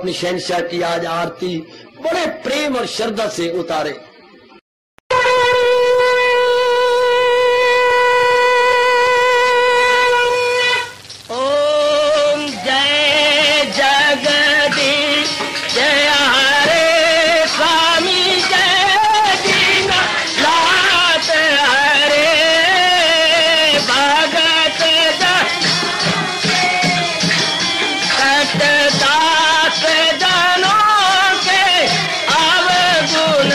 अपनी शहंशाह की आज आरती बड़े प्रेम और श्रद्धा से उतारे। दास जनों के अवगुण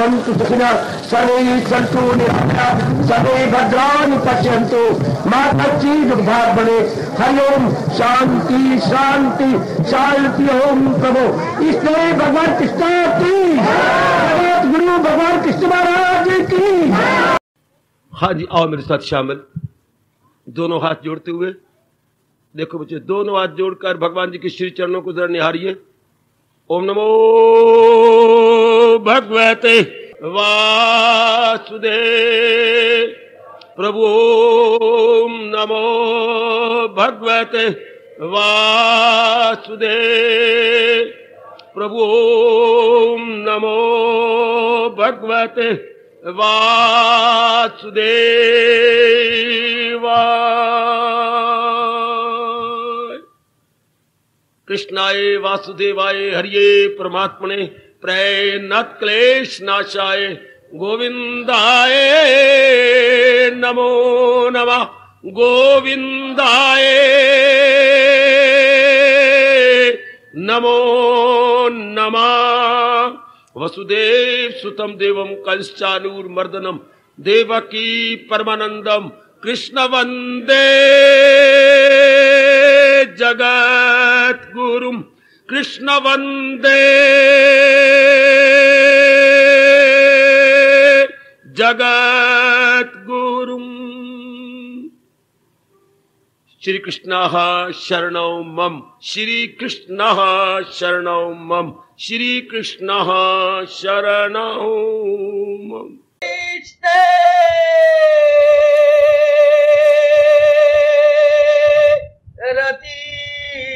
भवन्तु सुखिनः सर्वे सन्तु निरामयाः सर्वे भद्राणि पश्यन्तु मा कश्चित् दुःखभाग् भवेत्। हरि ओम शांति शांति शांति। ओम प्रभु इसलिए भगवान कृष्ण की गुरु भगवान कृष्ण महाराज की। हाँ जी, आओ मेरे साथ शामिल, दोनों हाथ जोड़ते हुए। देखो बच्चे, दोनों हाथ जोड़कर भगवान जी के श्री चरणों को जरा निहारिए। ओम नमो भगवते वासुदेव प्रभु। ओम नमो भगवते वासुदेव प्रभु। ओम नमो भगवते वासुदेवाय। कृष्णाय वासुदेवाय हरिये परमात्मने प्रणत क्लेश नाशाय गोविंदाय नमो नमः। गोविंदाय नमो नमः। वसुदेव सुतम देवम कंसचानूरमर्दनम देवकी परमानंदम कृष्ण वंदे जगत गुरुम। कृष्ण वंदे जगत गुरुम। श्री कृष्णः शरणौ मम। श्री कृष्णः शरणौ मम। श्री कृष्णः शरणौ मम।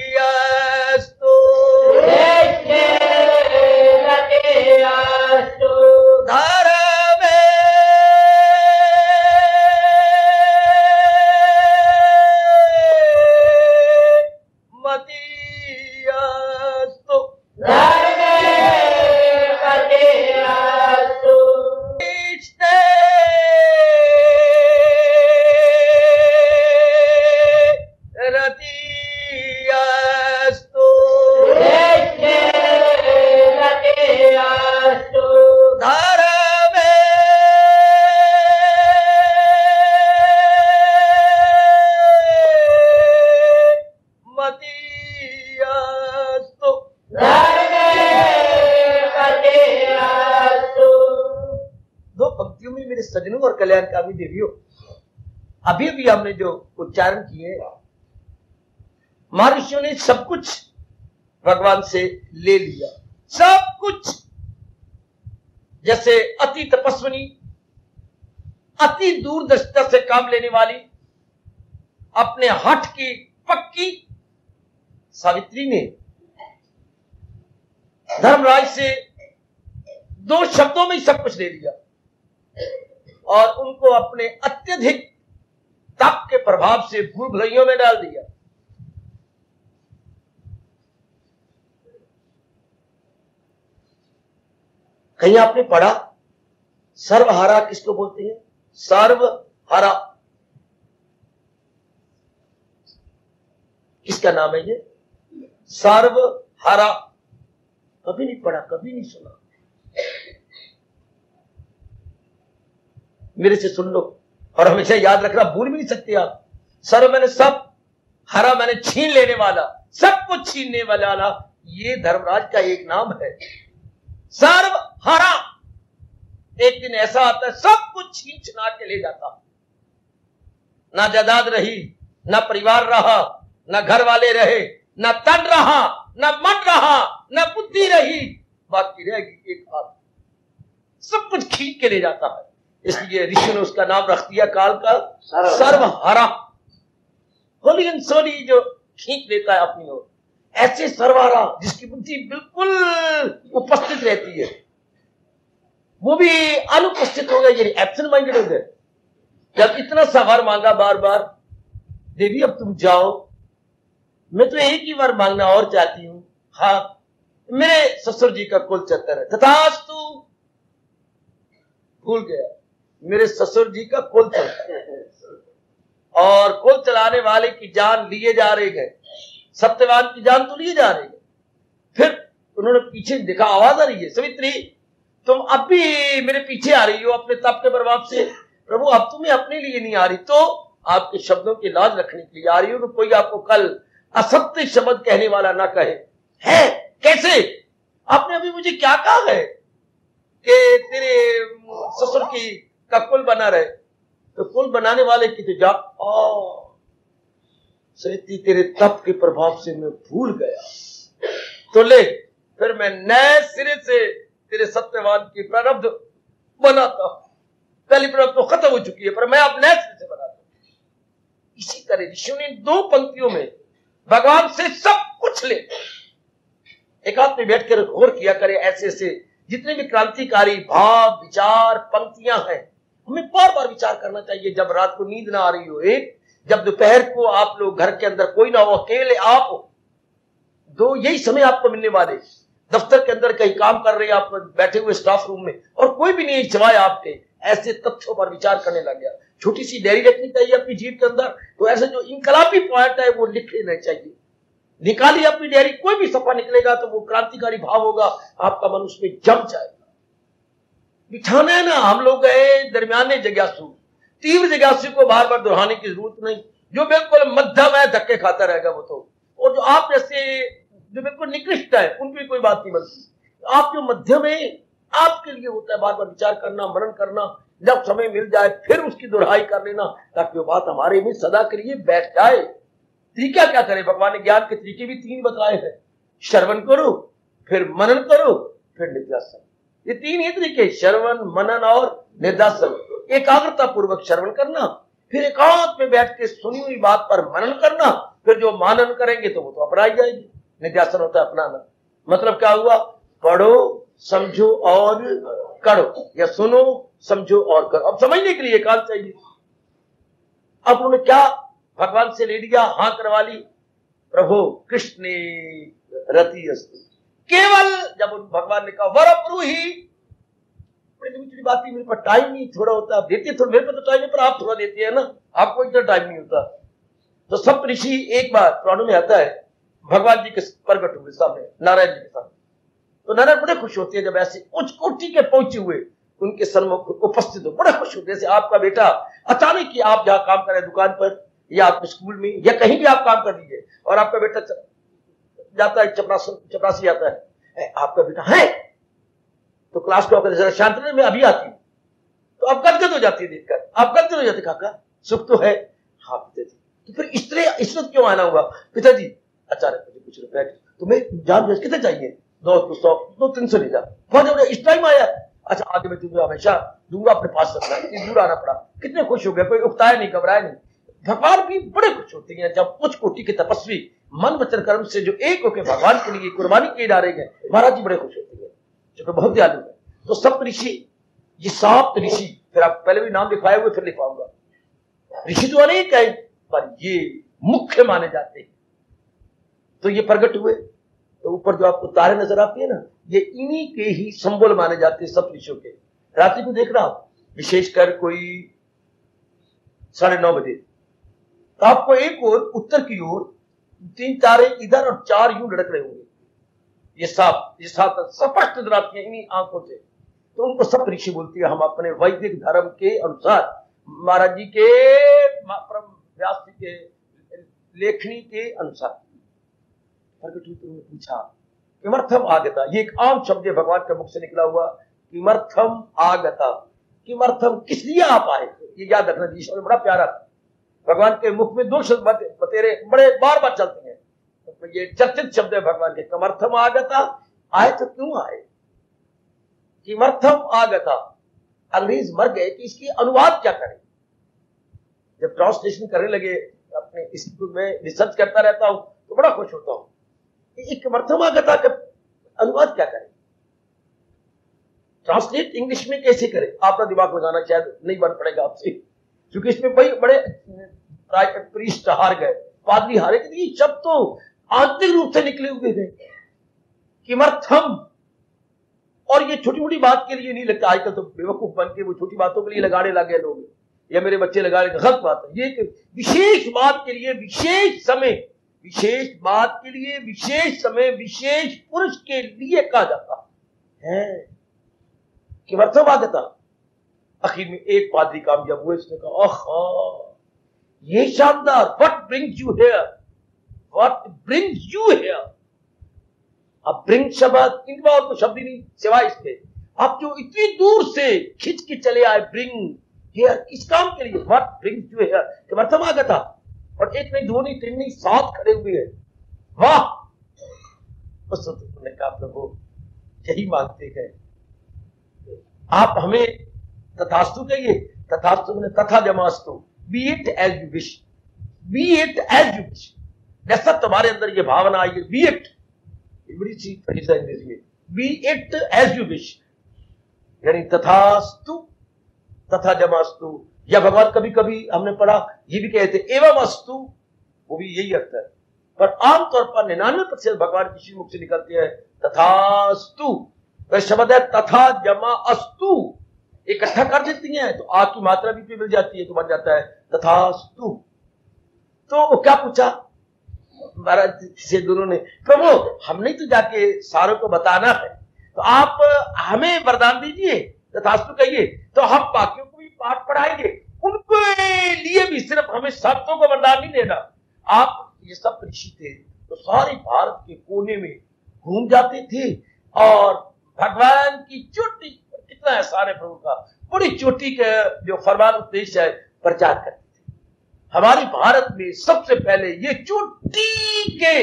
रतियास्तु रतियास्तु धर्मे मतियास्तु धर्मे मतियास्तु रतियास्तु रतियास्तु धर्मे मतियास्तु धर्मे मतियास्तु। दो पंक्तियों में मेरे सजनों और कल्याणकामी देवियों, अभी भी हमने जो उच्चारण किए, महर्षियों ने सब कुछ भगवान से ले लिया, सब कुछ। जैसे अति तपस्विनी, अति दूरदर्शिता से काम लेने वाली, अपने हठ की पक्की सावित्री ने धर्मराज से दो शब्दों में ही सब कुछ ले लिया और उनको अपने अत्यधिक तप के प्रभाव से भूल भुलैयों में डाल दिया। कहीं आपने पढ़ा सर्वहारा किसको बोलते हैं? सर्वहारा किसका नाम है ये? सर्वहारा। कभी नहीं पढ़ा, कभी नहीं सुना। मेरे से सुन लो और हमेशा याद रखना, भूल भी नहीं सकते आप। सर्व मैंने सब, हरा मैंने छीन लेने वाला, सब कुछ छीनने वाला, ये धर्मराज का एक नाम है, सर्व हरा। एक दिन ऐसा आता है सब कुछ छीन छिना के ले जाता, ना जायदाद रही, ना परिवार रहा, ना घर वाले रहे, ना तन रहा, ना मन रहा, ना बुद्धि रही, बाकी रहेगी एक बात, सब कुछ खींच के ले जाता है। इसलिए ऋषि ने उसका नाम रख दिया काल का सर्वहारा। होली एंड सोली जो खींच लेता है अपनी ओर, ऐसे सर्वहारा जिसकी बुद्धि बिल्कुल उपस्थित रहती है, वो भी अनुपस्थित हो गया, यानी एब्सेंट माइंडेड हो गए। जब इतना सवार मांगा बार बार, देवी अब तुम जाओ, मैं तो एक ही बार मांगना और चाहती हूं। हाँ, मेरे ससुर जी का कुल चक्कर है। तथास्तु, भूल गया, मेरे ससुर जी का कुल चक्कर है और कुल चलाने वाले की जान लिए जा रहे हैं, सत्यवान की जान तो लिए जा रही है। फिर उन्होंने पीछे देखा, आवाज आ रही है, सवित्री तुम अब भी मेरे पीछे आ रही हो अपने तप के प्रभाव से। प्रभु अब तुम्हें अपने लिए नहीं आ रही, तो आपके शब्दों की लाज रखने के लिए आ रही हो, तो कोई आपको कल असत्य शब्द कहने वाला ना कहे। है कैसे? आपने अभी मुझे क्या कहा है कि तेरे ससुर की का कुल बना रहे, तो कुल बनाने वाले की तो जा सैती तेरे तप के प्रभाव से मैं भूल गया, तो ले फिर मैं नए सिरे से तेरे सत्यवान की प्रारब्ध बनाता हूं। पहली प्रारब्ध तो खत्म हो चुकी है, पर मैं अब नए सिरे से बनाता हूं। इसी तरह ऋषियों ने 2 पंक्तियों में भगवान से सब कुछ ले, एक हाथ में बैठकर गौर किया करे। ऐसे ऐसे जितने भी क्रांतिकारी भाव विचार पंक्तियां हैं, हमें बार बार विचार करना चाहिए। जब रात को नींद ना आ रही हो, एक जब दोपहर को आप लोग घर के अंदर कोई ना हो, अकेले आप हो, 2 यही समय आपको मिलने वाले। दफ्तर के अंदर कहीं काम कर रहे हैं आप बैठे हुए स्टाफ रूम में, और कोई भी नहीं सिवाय आपके, ऐसे तथ्यों पर विचार करने लग गया। छोटी सी डायरी रखनी चाहिए अपनी जीवन के अंदर, तो ऐसे जो इनकलाबी पॉइंट है वो लिख लेना चाहिए। निकालिए अपनी डायरी, कोई भी सफा निकलेगा तो वो क्रांतिकारी भाव होगा, आपका मन उसमें जम जाएगा। बिठाना है ना, हम लोग गए दरमियाने जिज्ञासु, तीव्र जिज्ञासु को बार बार दोहराने की जरूरत नहीं। जो बिल्कुल मध्यम है धक्के खाता रहेगा वो तो, और जो आप जैसे जो बिल्कुल निकृष्ट है उनकी कोई बात नहीं बनती। आप जो मध्यम है आपके लिए होता है बार बार विचार करना, मनन करना, जब समय मिल जाए फिर उसकी दोहराई कर लेना, ताकि वो बात हमारे में सदा के लिए बैठ जाए। तरीका क्या करें? भगवान ने ज्ञान के तरीके भी 3 बताए हैं। श्रवण करो, फिर मनन करो, फिर निध्यासन। ये 3 ही तरीके, श्रवण, मनन और निध्यासन। एकाग्रता पूर्वक श्रवण करना, फिर एकांत में बैठ के सुनी हुई बात पर मनन करना, फिर जो मनन करेंगे तो वो तो अपनाई जाएगी। निध्यासन होता है अपनाना। मतलब क्या हुआ? पढ़ो, समझो और करो, या सुनो, समझो और करो। अब समझने के लिए एकांत चाहिए। अब उन्होंने क्या भगवान से ले लिया, हाँ करवा ली, प्रभु कृष्ण रति अस्तु। केवल जब उन भगवान ने कहा वरब्रूहि, बड़ी बात है, मेरे पास टाइम नहीं, थोड़ा होता है देते, थोड़ा मेरे पास तो टाइम है, पर आप थोड़ा देते हैं ना, आपको इतना टाइम नहीं होता। तो सब ऋषि एक बार पुराणों में आता है, भगवान जी के प्रकट हुए सामने नारायण जी के सामने, तो नारायण बड़े खुश होते हैं जब ऐसे उच्च कोटि के पहुंचे हुए उनके सन्मुख उपस्थित हो, बड़े खुश होते हैं। जैसे आपका बेटा अचानक ही आप जहां काम करें दुकान पर या आपके स्कूल में या कहीं भी आप काम कर दीजिए, और आपका बेटा जाता है चपरासी आता है, आपका बेटा है तो क्लास को जरा शांत रहे, मैं अभी आती हूँ, तो आप गदगद हो जाती है देखकर, आप गदगद हो जाते, काका सुख तो है? हाँ पिताजी। तो फिर इस वक्त क्यों आना हुआ? पिताजी अचानक मुझे कुछ रुपए, तुम्हें जान कितने चाहिए? 200-300 ले जा। बहुत इस टाइम आया, अच्छा आगे मैं तुम्हें हमेशा दूंगा, अपने पास रखना, दूर आना पड़ा। कितने खुश हो गए, कोई उकताया नहीं, घबराया नहीं। भगवान भी बड़े खुश होते हैं जब उच्च कोटि के तपस्वी मन वचन कर्म से जो एक होकर भगवान के लिए कुर्बानी किए जा रहे हैं, महाराज जी बड़े खुश होते हैं, जो कि बहुत दयालु है। तो सप्त ऋषि, ये 7 ऋषि, फिर आप पहले भी नाम लिखवाए हुए, फिर लिखवाऊंगा। ऋषि तो अनेक है, पर ये मुख्य माने जाते हैं। तो ये प्रकट हुए, तो ऊपर जो आपको तारे नजर आती है ना, ये इन्हीं के ही संबल माने जाते हैं सब ऋषियों के। रात्रि को देख रहा हूं, विशेषकर कोई 9:30 बजे, तो आपको एक और उत्तर की ओर 3 तारे इधर और 4 यूं लड़क रहे होंगे। ये सात स्पष्ट नजर आती है इन्हीं आंखों से। तो उनको सब ऋषि बोलती है। हम अपने वैदिक धर्म के अनुसार महाराज जी के व्यास जी के लेखनी के अनुसार पूछा किमर्थम आगता, ये एक आम शब्द है भगवान के मुख से निकला हुआ। किमर्थम आगता, किमर्थम किस लिए आप आए, ये याद रखना जी। ईश्वर बड़ा प्यारा, भगवान के मुख में 2 शब्द बतेरे बड़े बार बार चलते हैं, तो ये चर्चित शब्द है भगवान के। किमर्थम आगता, आए तो क्यों आए? किमर्थम आगता, अंग्रेज मर गए कि इसकी अनुवाद क्या करें। जब ट्रांसलेशन करने लगे, अपने इंस्टीट्यूट में रिसर्च करता रहता हूं तो बड़ा खुश होता हूं। किमर्थम आगता का अनुवाद क्या करें, ट्रांसलेट इंग्लिश में कैसे करें? आपका दिमाग लगाना शायद नहीं बन पड़ेगा आपसे, क्योंकि इसमें बड़े प्रीस्ट हार गए, पादरी हारे, ये शब्द तो आंतरिक रूप से निकले हुए थे। किमर्थम, और ये छोटी मोटी बात के लिए नहीं लगता, आजकल तो बेवकूफ बन के वो छोटी बातों के लिए लगाने लगे लोग, या मेरे बच्चे लगा रहे, गलत बात है। ये विशेष बात के लिए विशेष समय, विशेष बात के लिए विशेष समय, विशेष पुरुष के लिए कहा जाता है। किमर्थमागता। आखिर में एक पादरी कामयाब हुए, उसने कहा ओह ये शानदार, what brings you here, what brings you here. अब ब्रिंग शब्द इनका और कोई शब्द ही नहीं सिवाय इसके। आप जो इतनी दूर से खिंच के चले आए, ब्रिंग हियर, इस काम के लिए, व्हाट ब्रिंग्स यू हियर, किमर्थमागता। और एक नहीं दो नहीं तीन नहीं 7 खड़े हुए हैं। वाह। उस वक्त ने कहा प्रभु यही मांगते हैं आप हमें, तथास्तु कहिए। तथास्तु मैंने तथा जमास्तु, be it as you wish, be it as you wish. जैसा तुम्हारे अंदर ये भावना आई है, बी इट, बड़ी सी अंग्रेजी में, be it as you wish, यानी तथास्तु तथा जमास्तु। या भगवान कभी कभी हमने पढ़ा ये भी कहते एवं अस्तु, वो भी यही अर्थ है, पर आमतौर पर 99% भगवान की श्री मुख से निकलती है तथास्तु। वह शब्द है तथा जमा अस्तु, इकट्ठा कर देती हैं तो आ की मात्रा भी मिल जाती है, तो बन जाता है तथास्तु। तो वो क्या पूछा महाराज से दोनों ने, प्रभु हमने तो जाके सारों को बताना है, तो आप हमें वरदान दीजिए, तथास्तु कहिए, तो हम बाकियों को भी पाठ पढ़ाएंगे, उनके लिए भी, सिर्फ हमें सबको को वरदान नहीं देना। आप ये सब ऋषि थे तो सारे भारत के कोने में घूम जाते थे और भगवान की चोटी, कितना है सारे प्रभु का, बड़ी चोटी का जो फरमान उपदेश है प्रचार करते थे। हमारे भारत में सबसे पहले ये चोटी के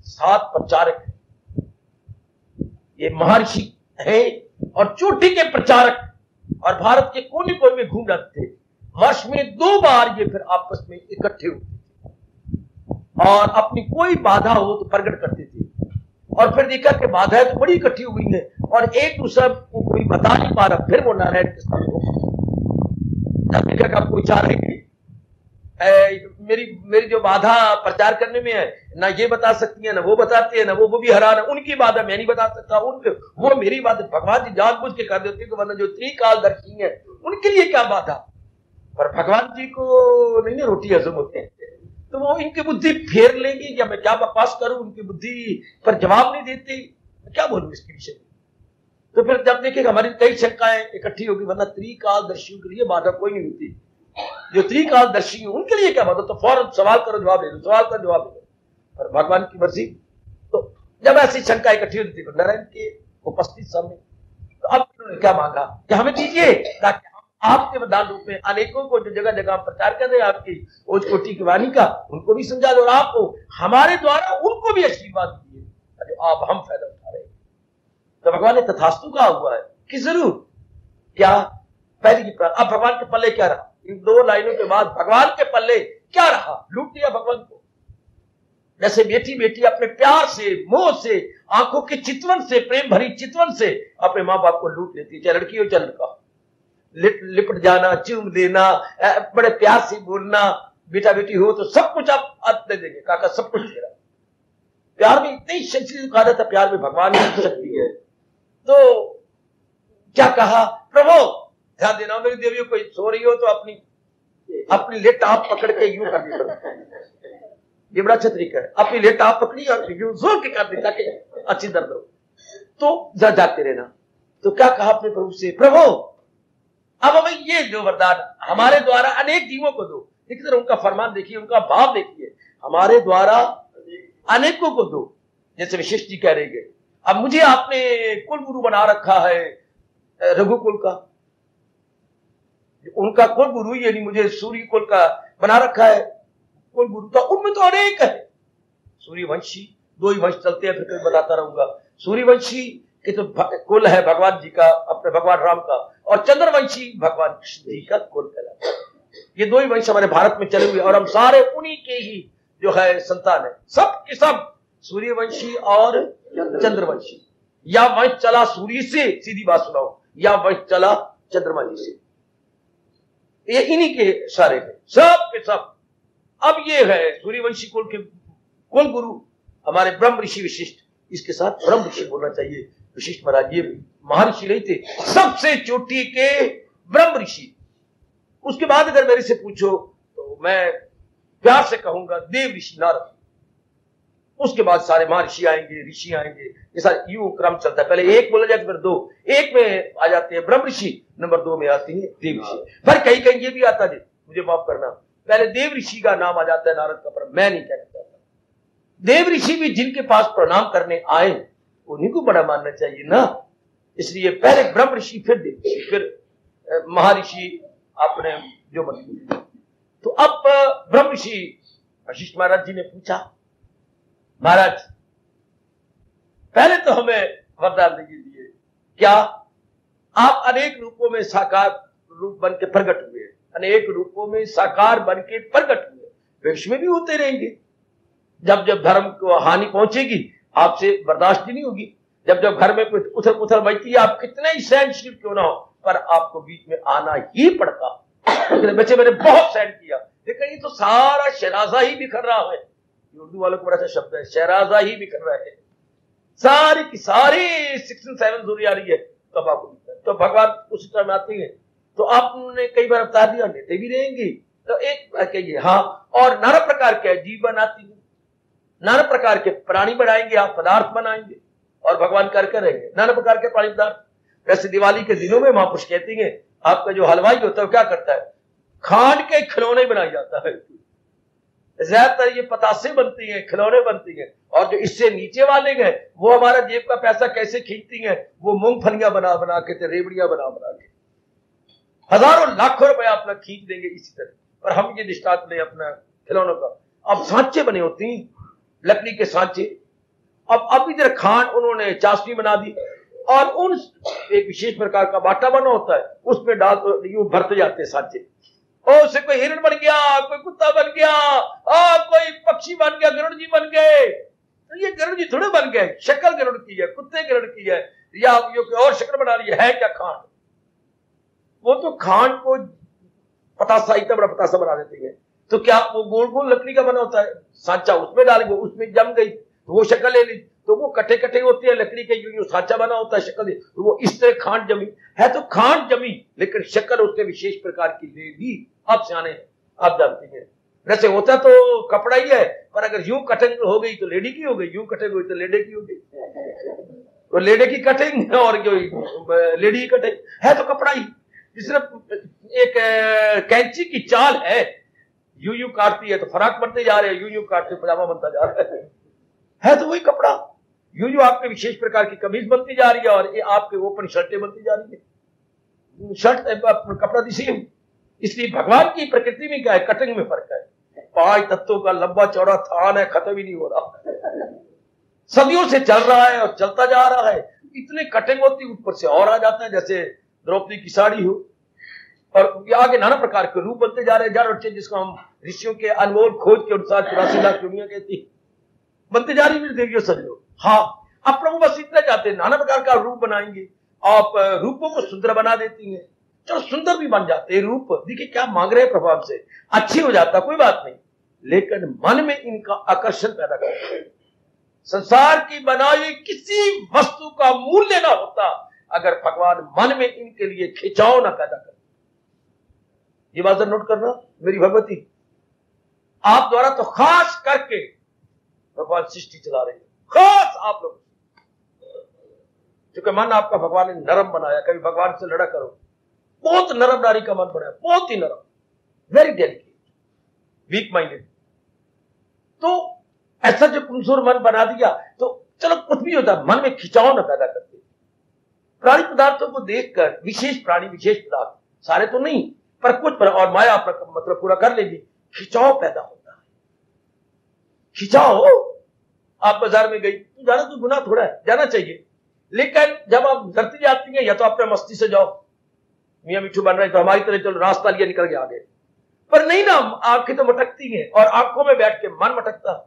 7 प्रचारक हैं, ये महर्षि हैं और चोटी के प्रचारक, और भारत के कोने कोने में घूम जाते थे। वर्ष में 2 बार ये फिर आपस में इकट्ठे होते थे और अपनी कोई बाधा हो तो प्रकट करते थे, और फिर देखा कि बाधाएं तो बड़ी इकट्ठी हुई है और एक दूसरे को कोई बता नहीं पा रहा, फिर वो नारायण के साथ देखा कोई चाह रही मेरी जो बाधा प्रचार करने में है, ना ये बता सकती है ना वो बताती है, ना वो भी हैरान है, उनकी बाधा मैं नहीं बता सकता, उनके वो मेरी बात भगवान जी जानबूझ के कर देते हैं, वरना जो त्रिकालदर्शी है उनके लिए क्या बाधा। पर भगवान जी को नहीं ना रोटी हजम होते हैं, तो वो इनकी बुद्धि फेर लेंगी, या मैं क्या बकवास करूं, उनकी बुद्धि पर जवाब नहीं देती, क्या बोलूं इसके विषय में। तो फिर जब देखेगा हमारी कई शंकाएं इकट्ठी होगी, वरना त्रिकालदर्शियों के लिए बाधा कोई नहीं होती, जो त्रिकालदर्शी है उनके लिए क्या बात, तो फौरन सवाल करो जवाब दे दो, सवाल करो जवाब दे दो। पर भगवान की मर्जी, तो जब ऐसी शंका इकट्ठी होती थी नारायण के उपस्थित सामने, तो अब उन्होंने क्या मांगा कि हमें दीजिए, ताकि आपके वरदान रूप में अनेकों को जो जगह जगह प्रचार कर रहे हैं आपकी ओज कोटि की वाणी का, उनको भी समझा दो, और आपको हमारे द्वारा उनको भी आशीर्वाद दीजिए, जो आप हम फायदा उठा रहे हैं। तो भगवान ने तथास्तु कहा हुआ है कि जरूर। क्या पहली की प्रार्थना। अब भगवान के पल्ले क्या रहा, इन 2 लाइनों के बाद भगवान के पल्ले क्या रहा, लूट लिया भगवान को। जैसे बेटी अपने प्यार से, मोह से, आंखों के चितवन से, प्रेम भरी चितवन से अपने माँ बाप को लूट लेती है, चाहे लड़की हो चाहे लड़का, लिपट जाना, चूम देना, बड़े प्यार से बोलना, बेटा बेटी हो तो सब कुछ आप दे देंगे, काका सब कुछ दे रहा। प्यार में इतनी शक्ति कहा जाता, प्यार में भगवान की शक्ति है। तो क्या कहा, प्रभु ध्यान देना, मेरी देवियों कोई सो रही हो तो अपनी लेट आप पकड़ के यूं कर दी, ये बड़ा अच्छा तरीका है, अपनी लेट आप पकड़ी और यूं जोर के कर दी ताकि अच्छी दर्द हो, तो जाते रहना। तो क्या कहा अपने प्रभु से, प्रभु अब हमें ये जो वरदान हमारे द्वारा अनेक जीवों को दो। देखिए उनका फरमान देखिए, उनका भाव देखिए, हमारे द्वारा अनेकों को दो। जैसे विशिष्ट जी कह रहे हैं, अब मुझे आपने कुल गुरु बना रखा है रघुकुल का, उनका कुल गुरु यानी मुझे सूर्य कुल का बना रखा है कुल गुरु, तो उनमें तो अनेक है। सूर्यवंशी 2 ही वंश चलते हैं, फिर बताता रहूंगा। सूर्यवंशी कि तो कुल है भगवान जी का, अपने भगवान राम का, और चंद्रवंशी भगवान कृष्ण जी का कुल कहलाता है। ये 2 ही वंश हमारे भारत में चले हुए और हम सारे उन्हीं के ही जो है संतान है, सब के सब सूर्यवंशी और चंद्रवंशी। या वंश चला सूर्य से, सीधी बात सुनाओ, या वंश चला चंद्रमा जी से, ये इन्हीं के सारे हैं, सब के सब। अब ये है सूर्यवंशी कुल के कुल गुरु हमारे ब्रह्म ऋषि विशिष्ट, इसके साथ ब्रह्म ऋषि बोलना चाहिए। विशिष्ट महाराज ये महर्षि नहीं थे, सबसे चोटी के ब्रह्म ऋषि। उसके बाद अगर मेरे से पूछो तो मैं प्यार से कहूंगा देव ऋषि नारद, उसके बाद सारे महर्षि आएंगे, ऋषि आएंगे, ये सारे यूं क्रम चलता है। पहले एक बोला जाए, फिर दो, एक में आ जाते हैं ब्रह्म ऋषि, नंबर 2 में आती है देव ऋषि। फिर कहीं कहीं ये भी आता है, मुझे माफ करना, पहले देव ऋषि का नाम आ जाता है नारद का, पर मैं नहीं कहना चाहता। देव ऋषि भी जिनके पास प्रणाम करने आए उन्हीं को बड़ा मानना चाहिए ना, इसलिए पहले ब्रह्म ऋषि, फिर देव ऋषि, फिर महर्षि आपने जो बनी। तो अब ब्रह्म ऋषि वशिष्ठ महाराज जी ने पूछा, महाराज पहले तो हमें वरदान दीजिए, क्या आप अनेक रूपों में साकार रूप बन के प्रकट हुए, अनेक रूपों में साकार बन के प्रकट हुए, भविष्य में भी होते रहेंगे। जब जब धर्म को हानि पहुंचेगी आपसे बर्दाश्त नहीं होगी, जब जब घर में कोई उथल पुथल मचती है, आप कितने ही सहनशील क्यों ना हो, पर आपको बीच में आना ही पड़ता। बच्चे मैंने बहुत सहन किया, लेकिन ये तो सारा शहराजा ही बिखर रहा है, उर्दू वालों को बड़ा अच्छा शब्द है, शहराजा ही बिखर रहा है, सारी की सारी 6-7 दूरी आ रही है, तब आपको तो भगवान उस टाइम आते हैं। तो आपने कई बार अवतार दिया, लेते भी रहेंगे। तो एक कहिए हाँ, और नाना प्रकार के जीव बनाती है, नाना प्रकार के प्राणी बनाएंगे, आप पदार्थ बनाएंगे और भगवान करके रहेंगे नाना प्रकार के प्राणी पदार्थ। वैसे दिवाली के दिनों में महापुरुष कहती है, आपका जो हलवाई होता है क्या करता है, खांड के खिलौने बनाए जाता है। ज्यादातर ये पतासे बनती हैं, खिलौने बनती हैं, और जो इससे नीचे वाले हैं वो हमारा जेब का पैसा कैसे खींचती हैं, वो मूंगफलियां बना बना के, रेवड़ियां बना बना के हजारों लाखों रुपए अपना खींच देंगे इसी तरह। पर हम ये दृष्टांत लें अपना खिलौनों का, अब सांचे बने होती हैं, लकड़ी के सांचे। अब इधर खांड उन्होंने चाशनी बना दी, और उन एक विशेष प्रकार का बाटा बना होता है, उसमें डाल यूं भरते जाते हैं सांचे। और उससे कोई हिरण बन गया, कोई कुत्ता बन गया, कोई पक्षी बन गया, गरुड़ जी बन गए। तो ये गरुड़ जी थोड़े बन गए, शक्ल गरुड़ की है, कुत्ते गरुड़ की है, या और शक्ल बना रही है क्या खांड? वो तो खांड को पतासा, इतना बड़ा पतासा बना देती है। तो क्या वो गोल गोल लकड़ी का बना होता है सांचा, उसमें डालेंगे, उसमें जम गई तो वो शक्ल ले ली, तो वो कटे कटे होते हैं लकड़ी के, यूं सांचा बना होता है, शक्ल तो वो इस तरह खांड जमी है। तो खांड जमी, लेकिन शक्ल उसके विशेष प्रकार की ले ली। आप सियाने आप जानती हैं, वैसे होता तो कपड़ा ही है, पर अगर यूं कटिंग हो गई तो लेडी की हो गई, यूं कटिंग हुई तो लेडे की हो गई, तो लेडे की कटिंग और जो लेडी की कटिंग है तो कपड़ा ही। जिसने एक कैंची की चाल है, यूं यूं काटती है तो फराक बनते जा रहे हैं, यूं यूं काटते पजामा बनता जा रहा है तो वही कपड़ा। यूं यूं आपके विशेष प्रकार की कमीज बनती जा रही है, और ये आपके ओपन शर्टें बनती जा रही है, शर्ट कपड़ा दिशे। इसलिए भगवान की प्रकृति में क्या है, कटिंग में फर्क है। 5 तत्वों का लंबा चौड़ा थान है, खत्म ही नहीं हो रहा, सदियों से चल रहा है और चलता जा रहा है। इतने कटिंग होती, ऊपर से और आ जाता है, जैसे द्रौपदी की साड़ी हो, और आगे नाना प्रकार के रूप बनते जा रहे हैं, जिसको हम ऋषियों के अनमोल खोज के अनुसार 84 लाख दुनिया कहती बनते जा रही है। देवियों सजो, हाँ, अब प्रभु बस इतना चाहते हैं, नाना प्रकार का रूप बनाएंगे, आप रूपों को सुंदर बना देती हैं, चलो सुंदर भी बन जाते हैं रूप। देखिए क्या मांग रहे हैं प्रभु हमसे, अच्छी हो जाता कोई बात नहीं, लेकिन मन में इनका आकर्षण पैदा करते हैं। संसार की बनाई किसी वस्तु का मूल्य ना होता अगर भगवान मन में इनके लिए खिंचाव ना पैदा करे। ये बात नोट करना मेरी भगवती, आप द्वारा तो खास करके भगवान सृष्टि चला रहे हैं, खास आप लोग, क्योंकि मन आपका भगवान ने नरम बनाया। कभी भगवान से लड़ा करो, बहुत नरम नारी का मन बनाया, बहुत ही नरम, वेरी डेलिकेट, वीक माइंडेड। तो ऐसा जो कमजोर मन बना दिया तो चलो कुछ भी होता है, मन में खिंचाव न पैदा करते। प्राणी पदार्थों को देखकर, विशेष प्राणी विशेष पदार्थ, सारे तो नहीं पर कुछ पर, और माया मतलब पूरा कर लेगी, खिंचाव पैदा होता है। खिंचाव, आप बाजार में गई तो जाना तो गुनाह थोड़ा है, जाना चाहिए, लेकिन जब आप डरती जाती हैं, या तो अपने मस्ती से जाओ, मियां मिठू बन रहे तो हमारी तरह चलो, रास्ता लिया निकल के आगे, पर नहीं ना, आंखें तो मटकती हैं, और आंखों में बैठ के मन मटकता है,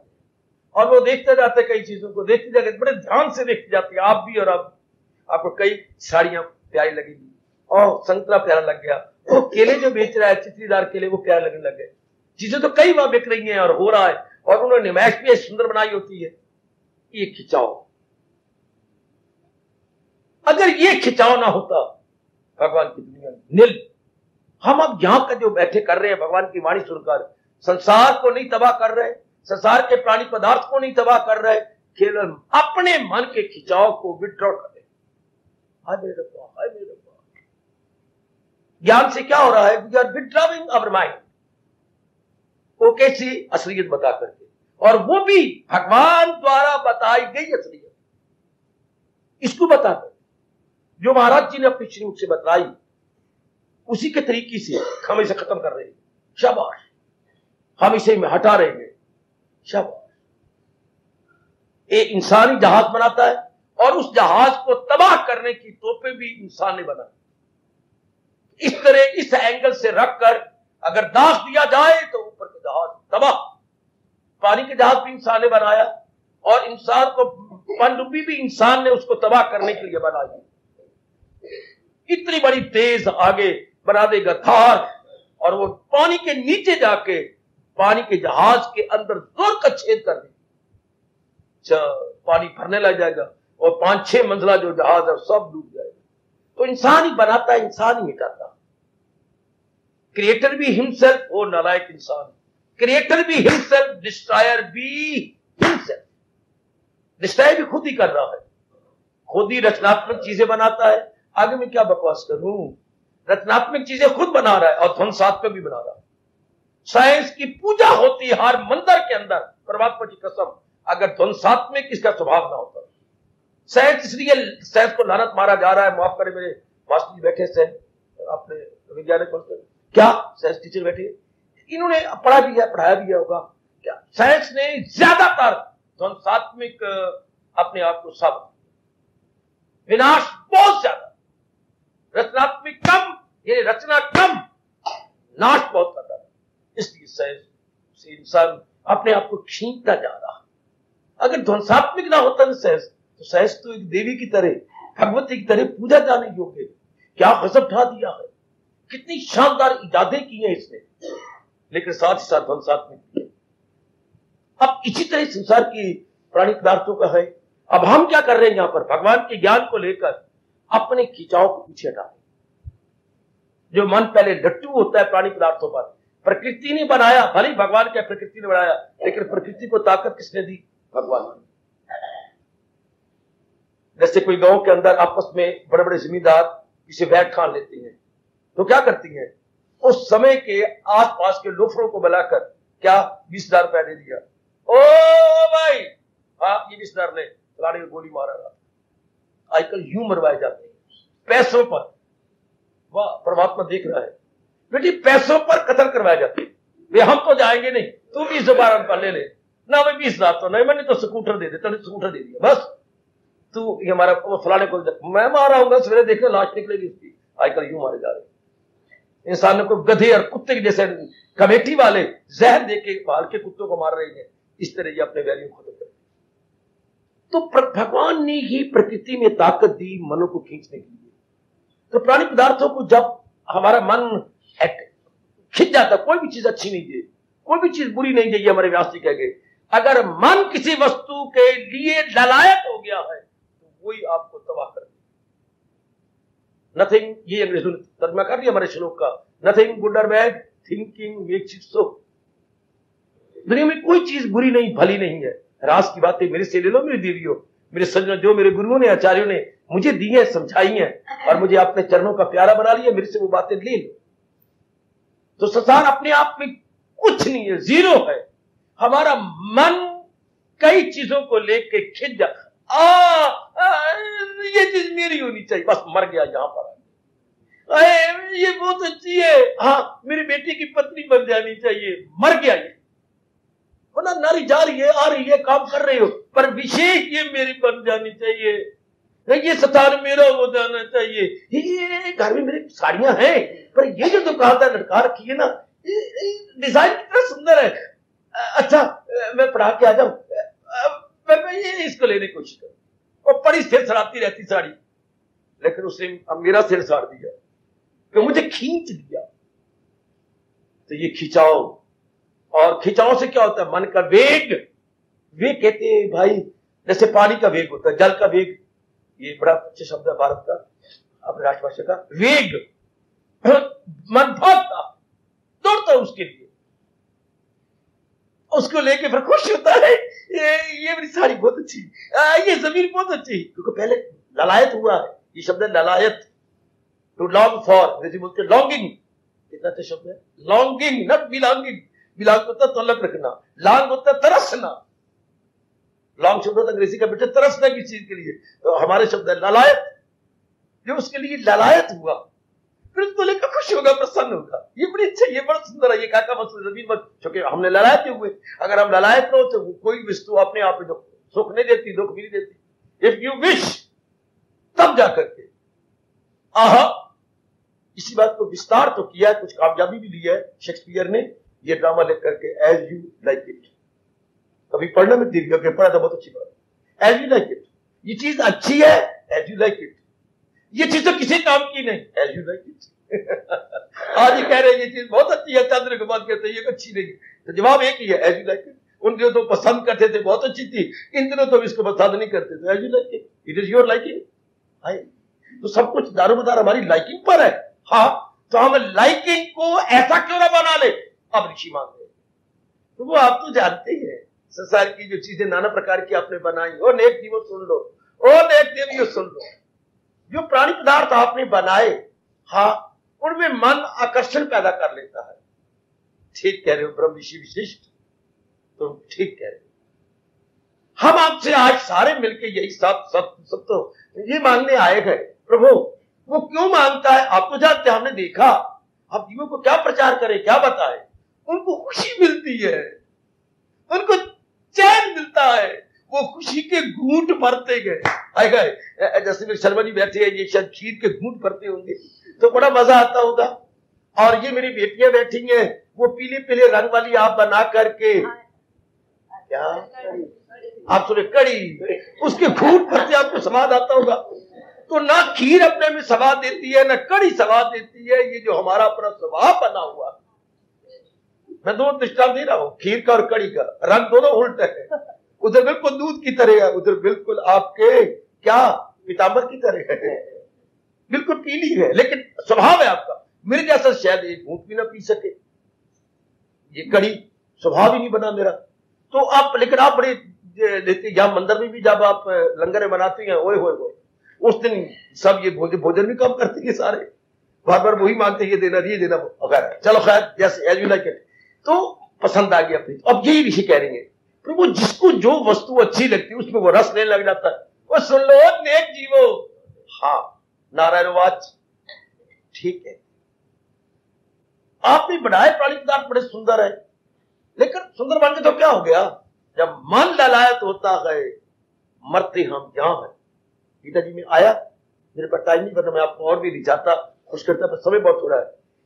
और वो देखते जाते, कई चीजों को देखते जाते, बड़े ध्यान से देखते जाते हैं आप भी, और आपको कई साड़ियां प्यारी लगेगी, और संतरा प्यारा लग गया, वो केले जो बेच रहा है चित्रीदार केले, वो प्यारे लगने लग गए। चीजें तो कई बार बिक रही हैं और हो रहा है, और उन्होंने नुमाइश भी सुंदर बनाई होती है। ये खिंचाव, अगर ये खिंचाव ना होता भगवान की दुनिया निल, हम अब यहां का जो बैठे कर रहे हैं, भगवान की वाणी सुनकर संसार को नहीं तबाह कर रहे, संसार के प्राणी पदार्थ को नहीं तबाह कर रहे, केवल अपने मन के खिंचाव को विड्रॉ कर रहे। हाय मेरे रब्बा, हाय मेरे रब्बा। ज्ञान से क्या हो रहा है? We are withdrawing our mind. वो कैसी? असलियत बता करके, और वो भी भगवान द्वारा बताई गई असलियत। इसको बताकर जो महाराज जी ने अपनी श्रीमुख से बताई, उसी के तरीके से हम इसे खत्म कर रहे हैं। शाबाश। हम इसे हटा रहे हैं। शाबाश। एक इंसानी जहाज बनाता है और उस जहाज को तबाह करने की तोपे भी इंसान ने बनाई। इस तरह इस एंगल से रखकर अगर दाग दिया जाए तो ऊपर के जहाज तबाह। पानी के जहाज भी इंसान ने बनाया, और इंसान को पनडुब्बी भी इंसान ने उसको तबाह करने के लिए बनाई। इतनी बड़ी तेज आगे बना देगा धार, और वो पानी के नीचे जाके पानी के जहाज के अंदर जोर का छेद कर देगा। पानी भरने लग जाएगा और 5-6 मंजिला जो जहाज है सब डूब जाएगा। तो इंसान ही बनाता है, इंसान ही मिटाता है। क्रिएटर भी हिमसेल्फ, वो नालायक इंसान। क्रिएटर भी हिमसेल्फ, डिस्ट्रॉयर भी हिमसेल्फ। डिस्ट्रॉय भी खुद ही कर रहा है, खुद ही रचनात्मक चीजें बनाता है। आगे मैं क्या बकवास करूं? रचनात्मक चीजें खुद बना रहा है और ध्वंसात्मक भी बना रहा है। साइंस की पूजा होती है हर मंदिर के अंदर, परमात्मा की कसम, अगर ध्वंसात्मक इसका स्वभाव ना होता। साइंस, इसलिए साइंस को लानत मारा जा रहा है। माफ करें, मेरे मास्टर जी बैठे से अपने वैज्ञानिक क्या साइंस टीचर बैठे, इन्होंने पढ़ा भी है, पढ़ाया भी होगा। क्या साइंस ने ज्यादातर ध्वंसात्मक अपने आप को साबित, विनाश बहुत ज्यादा, रचनात्मक कम, ये रचना कम, नाश बहुत कर रहा है। इसलिए साइंस से इंसान अपने आप को खींचता जा रहा है। अगर ध्वंसात्मक ना होता साइंस, तो साइंस तो एक देवी की तरह, भगवती की तरह पूजा जाने योग्य। क्या गजब ढा दिया है, कितनी शानदार इजादें की हैं इसने, लेकिन साथ ही साथ ध्वंसात्मक किए। अब इसी तरह संसार की प्राणी पदार्थों का है। अब हम क्या कर रहे हैं यहां पर? भगवान के ज्ञान को लेकर अपने खिंचाव को पीछे हटा रहे। जो मन पहले लट्टू होता है प्राणी पदार्थों पर, प्रकृति ने बनाया, भले ही भगवान क्या प्रकृति ने बनाया, लेकिन प्रकृति को ताकत किसने दी? भगवान ने। जैसे कोई गांव के अंदर आपस में बड़े बड़े जमींदार किसी बैठ खान लेते हैं, तो क्या करती हैं? उस समय के आसपास के लोफरों को बुलाकर क्या 20,000 रुपया दे दिया। ओ भाई, हाँ ये 20,000 ले, फलाने को गोली मारा रहा। आजकल यूं मरवाए जाते हैं पैसों पर। वाह, परमात्मा देख रहा है। बेटी पैसों पर कत्ल करवाए जाते हैं। वे हम तो जाएंगे नहीं, तू 20,000 रुपया ले ले ना, मैं 20,000 तो नहीं, मैंने तो स्कूटर दे दिया, स्कूटर दे दिया बस। तू ये हमारा फलाने को मैं मारा हूंगा, सवेरे देखने लाश निकलेगी उसकी। आजकल यूं मारे जा रहे हैं। इंसानों को गधे और कुत्ते जैसे कमेटी वाले जहर देके पाल के कुत्तों को मार रहे हैं। इस तरह ये अपने वैल्यू खत्म कर। तो भगवान ने ही प्रकृति में ताकत दी मनों को खींचने के लिए। तो प्राणी पदार्थों को जब हमारा मन खिंच जाता, कोई भी चीज अच्छी नहीं चाहिए, कोई भी चीज बुरी नहीं चाहिए। हमारे व्यास जी कह गए, अगर मन किसी वस्तु के लिए ललायत हो गया है तो वही आपको तबाह कर दे। नथिंग, ये अंग्रेजों ने तर्जमा कर दिया हमारे श्लोक का, नथिंग गुड और bad, thinking makes it so. दुनिया में कोई चीज बुरी नहीं, भली नहीं है। रास की बातें मेरे से ले लो, मेरी देवियों, मेरे सज्जनों, जो मेरे गुरुओं ने, आचार्यों ने मुझे दी है, समझाई है, और मुझे अपने चरणों का प्यारा बना लिया, मेरे से वो बातें ले लो। तो संसार अपने आप में कुछ नहीं है, जीरो है। हमारा मन कई चीजों को लेके खिंच जा, ये चीज मेरी होनी चाहिए, बस मर गया यहां पर। ये बहुत अच्छी है, हाँ मेरी बेटी की पत्नी बन जानी चाहिए, मर गया ये। वरना नारी जा रही है, आ रही है, काम कर रही हो, पर विशेष ये मेरी बन जानी चाहिए, ये स्थान मेरा हो जाना चाहिए। ये घर में मेरी साड़ियां हैं, पर ये जो दुकानदार लटका रखी है ना, डिजाइन कितना सुंदर है। अच्छा मैं पढ़ा के आ जाऊं, मैं ये इसको लेने की कोशिश करूं। और बड़ी सिर सड़ाती रहती साड़ी, लेकिन उसने अब मेरा सिर साड़ दिया, तो मुझे खींच दिया। तो ये खिंचाव, और खिंचाव से क्या होता है? मन का वेग। वेग कहते हैं भाई, जैसे पानी का वेग होता है, जल का वेग, ये बड़ा अच्छा शब्द है भारत का, अपनी राष्ट्रभाषा का। वेग, मन भागता, दौड़ता उसके लिए। उसको लेके फिर खुश होता है, ये मेरी साड़ी बहुत अच्छी, ये जमीन बहुत अच्छी, क्योंकि पहले ललायत हुआ है। ये शब्द है ललायत, टू लॉन्ग फॉर, अंग्रेजी बोलते हैं लॉन्गिंग। कितना अच्छा शब्द है, लॉन्गिंग, नॉट बिलोंगिंग। बिलोंग होता है तलब रखना, लॉन्ग होता है तरसना। लॉन्ग शब्द होता है अंग्रेजी का बेटे तरसना किसी चीज के लिए, तो हमारे शब्द है ललायत। जो उसके लिए ललायत हुआ, फिर उसको लेकर खुश होगा, प्रसन्न होगा, ये बड़ी अच्छा, ये बड़ा सुंदर है, ये काका मसला जमीन मत, क्योंकि हमने ललायत हुए। अगर हम ललायत न हो तो कोई वस्तु अपने आप में सुख नहीं देती, दुख भी नहीं देती। इफ यू विश, तब जाकर के आहा। इसी बात को विस्तार तो किया है, कुछ कामयाबी भी ली है शेक्सपियर ने ये ड्रामा लिख करके, एज यू लाइक इट। कभी पढ़ने में दीर्घ करके पढ़ा था, बहुत अच्छी बात, एज यू लाइक इट। ये चीज अच्छी है, एज यू लाइक इट। ये चीज तो किसी काम की नहीं, एज यू लाइक इट। आज ये कह रहे हैं ये चीज बहुत अच्छी है, चंद्र के बाद कहते हैं ये अच्छी नहीं, तो जवाब एक ही है, एज यू लाइक इट। उन दिनों तो पसंद करते थे, बहुत अच्छी थी, इन दिनों तो इसको पसंद नहीं करते, तो as you like it, it is your liking. तो सब कुछ दारोमदार हमारी लाइकिंग पर है। हाँ, तो हम लाइकिंग को ऐसा क्यों ना बना ले। अब ऋषि मांग रहे, तो वो आप तो जानते ही है, संसार की जो चीजें नाना प्रकार की आपने बनाई, ओ नेक जीवो सुन लो, ओ नेक देवियों सुन लो, जो प्राणी पदार्थ आपने बनाए, हाँ, उनमें मन आकर्षण पैदा कर लेता है। ठीक कह रहे हो ब्रह्म ऋषि विशिष्ट, तुम ठीक कह रहे हो। हम आपसे आज सारे मिलके यही सब तो ये मांगने आए गए, प्रभु वो क्यों मांगता है आप तो जानते, हमने देखा। आप जीवों को क्या प्रचार करें, क्या बताएं। उनको खुशी मिलती है, उनको चैन मिलता है, वो खुशी के घूंट भरते गए। जैसे मेरे शर्मा जी बैठे हैं, ये शायद खीर के घूंट भरते होंगे, तो बड़ा मजा आता होगा। और ये मेरी बेटियां बैठी हैं, वो पीले पीले रंग वाली आप बना करके, क्या आप सुने, कड़ी, उसके घूंट भरते आपको स्वाद आता होगा। तो ना खीर अपने में स्वाद देती है, ना कड़ी स्वाद देती है, ये जो हमारा अपना स्वभाव बना हुआ। मैं दो दृष्टांत दे रहा हूं, खीर का और कड़ी का, रंग दोनों उल्टे है। उधर बिल्कुल दूध की तरह है, उधर बिल्कुल आपके क्या पीतांबर की तरह है, बिल्कुल पीली है, लेकिन स्वभाव है आपका। मेरे जैसा शायद एक घूंट भी ना पी सके, ये कड़ी स्वभाव ही नहीं बना मेरा। तो आप, लेकिन आप बड़े देते, यहाँ मंदिर में भी जब आप लंगर बनाते हैं, ओए होए उस दिन सब ये भोजन भी कम करते हैं, सारे बार बार वही मांगते, ये देना वगैरह। चलो खैर, जैसे एज यू लाइक इट, तो पसंद आ गया अपनी। अब यही ऋषि कह रहे हैं, प्रभु जिसको जो वस्तु अच्छी लगती है उसमें वो रस लेने लग जाता है। वो सुन लो नेक जीवो, हाँ नारायण वाच, ठीक है, आपने बनाए प्राणी पदार्थ बड़े सुंदर है, लेकिन सुंदर बन के तो क्या हो गया, जब मन ललायत होता है, मरते हम यहां है। गीता जी में आया, मेरे पास टाइम नहीं, वरना मैं आपको और भी रिझाता, कुछ करता, पर समय बहुत थोड़ा है।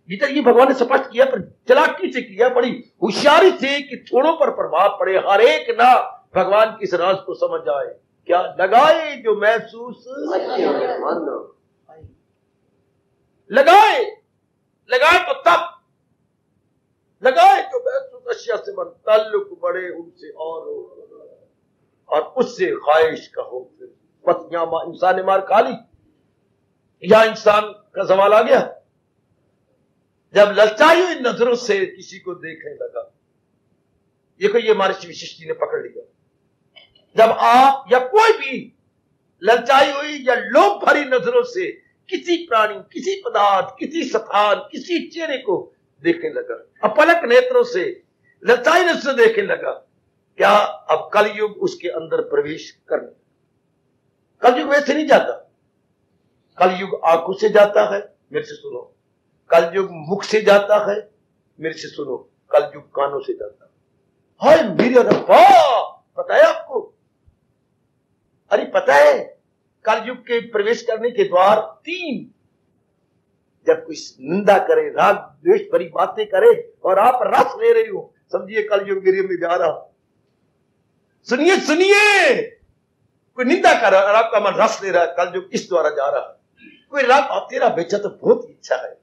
गीता जी भगवान ने स्पष्ट किया, पर चालाकी से किया, बड़ी होशियारी से, कि थोड़ों पर प्रभाव पड़े, हर एक ना भगवान की इस राज को समझ आए। क्या लगाए जो महसूस, लगाए तो तब लगाए जो महसूस अशिया से मन ताल्लुक बढ़े उनसे और उससे ख्वाहिश का हो। बस यहां इंसान ने मार खा ली, या इंसान का सवाल आ गया, जब ललचाई हुई नजरों से किसी को देखने लगा। देखो ये हमारे विशिष्ट जी ने पकड़ लिया, जब आप या कोई भी ललचाई हुई या लोभ भरी नजरों से किसी प्राणी, किसी पदार्थ, किसी स्थान, किसी चेहरे को देखने लगा, अपलक नेत्रों से ललचाई नजर से देखने लगा, क्या अब कलयुग उसके अंदर प्रवेश करने? कलयुग वैसे नहीं जाता, कलयुग आंखों से जाता है, मेरे से सुनो, कलयुग मुख से जाता है, मेरे से सुनो, कलयुग कानों से जाता है। हाय मेरे रब्बा, पता है आपको? अरे पता है, कलयुग के प्रवेश करने के द्वार 3। जब कोई निंदा करे, राग द्वेष भरी बातें करे और आप रस ले रहे हो, समझिए कलयुग गिरिय में जा रहा। सुनिए सुनिए, कोई निंदा कर रहा है और आपका मन रस ले रहा है, कलयुग इस द्वारा जा रहा है। कोई राग, अब तेरा बेचा तो बहुत ही अच्छा है,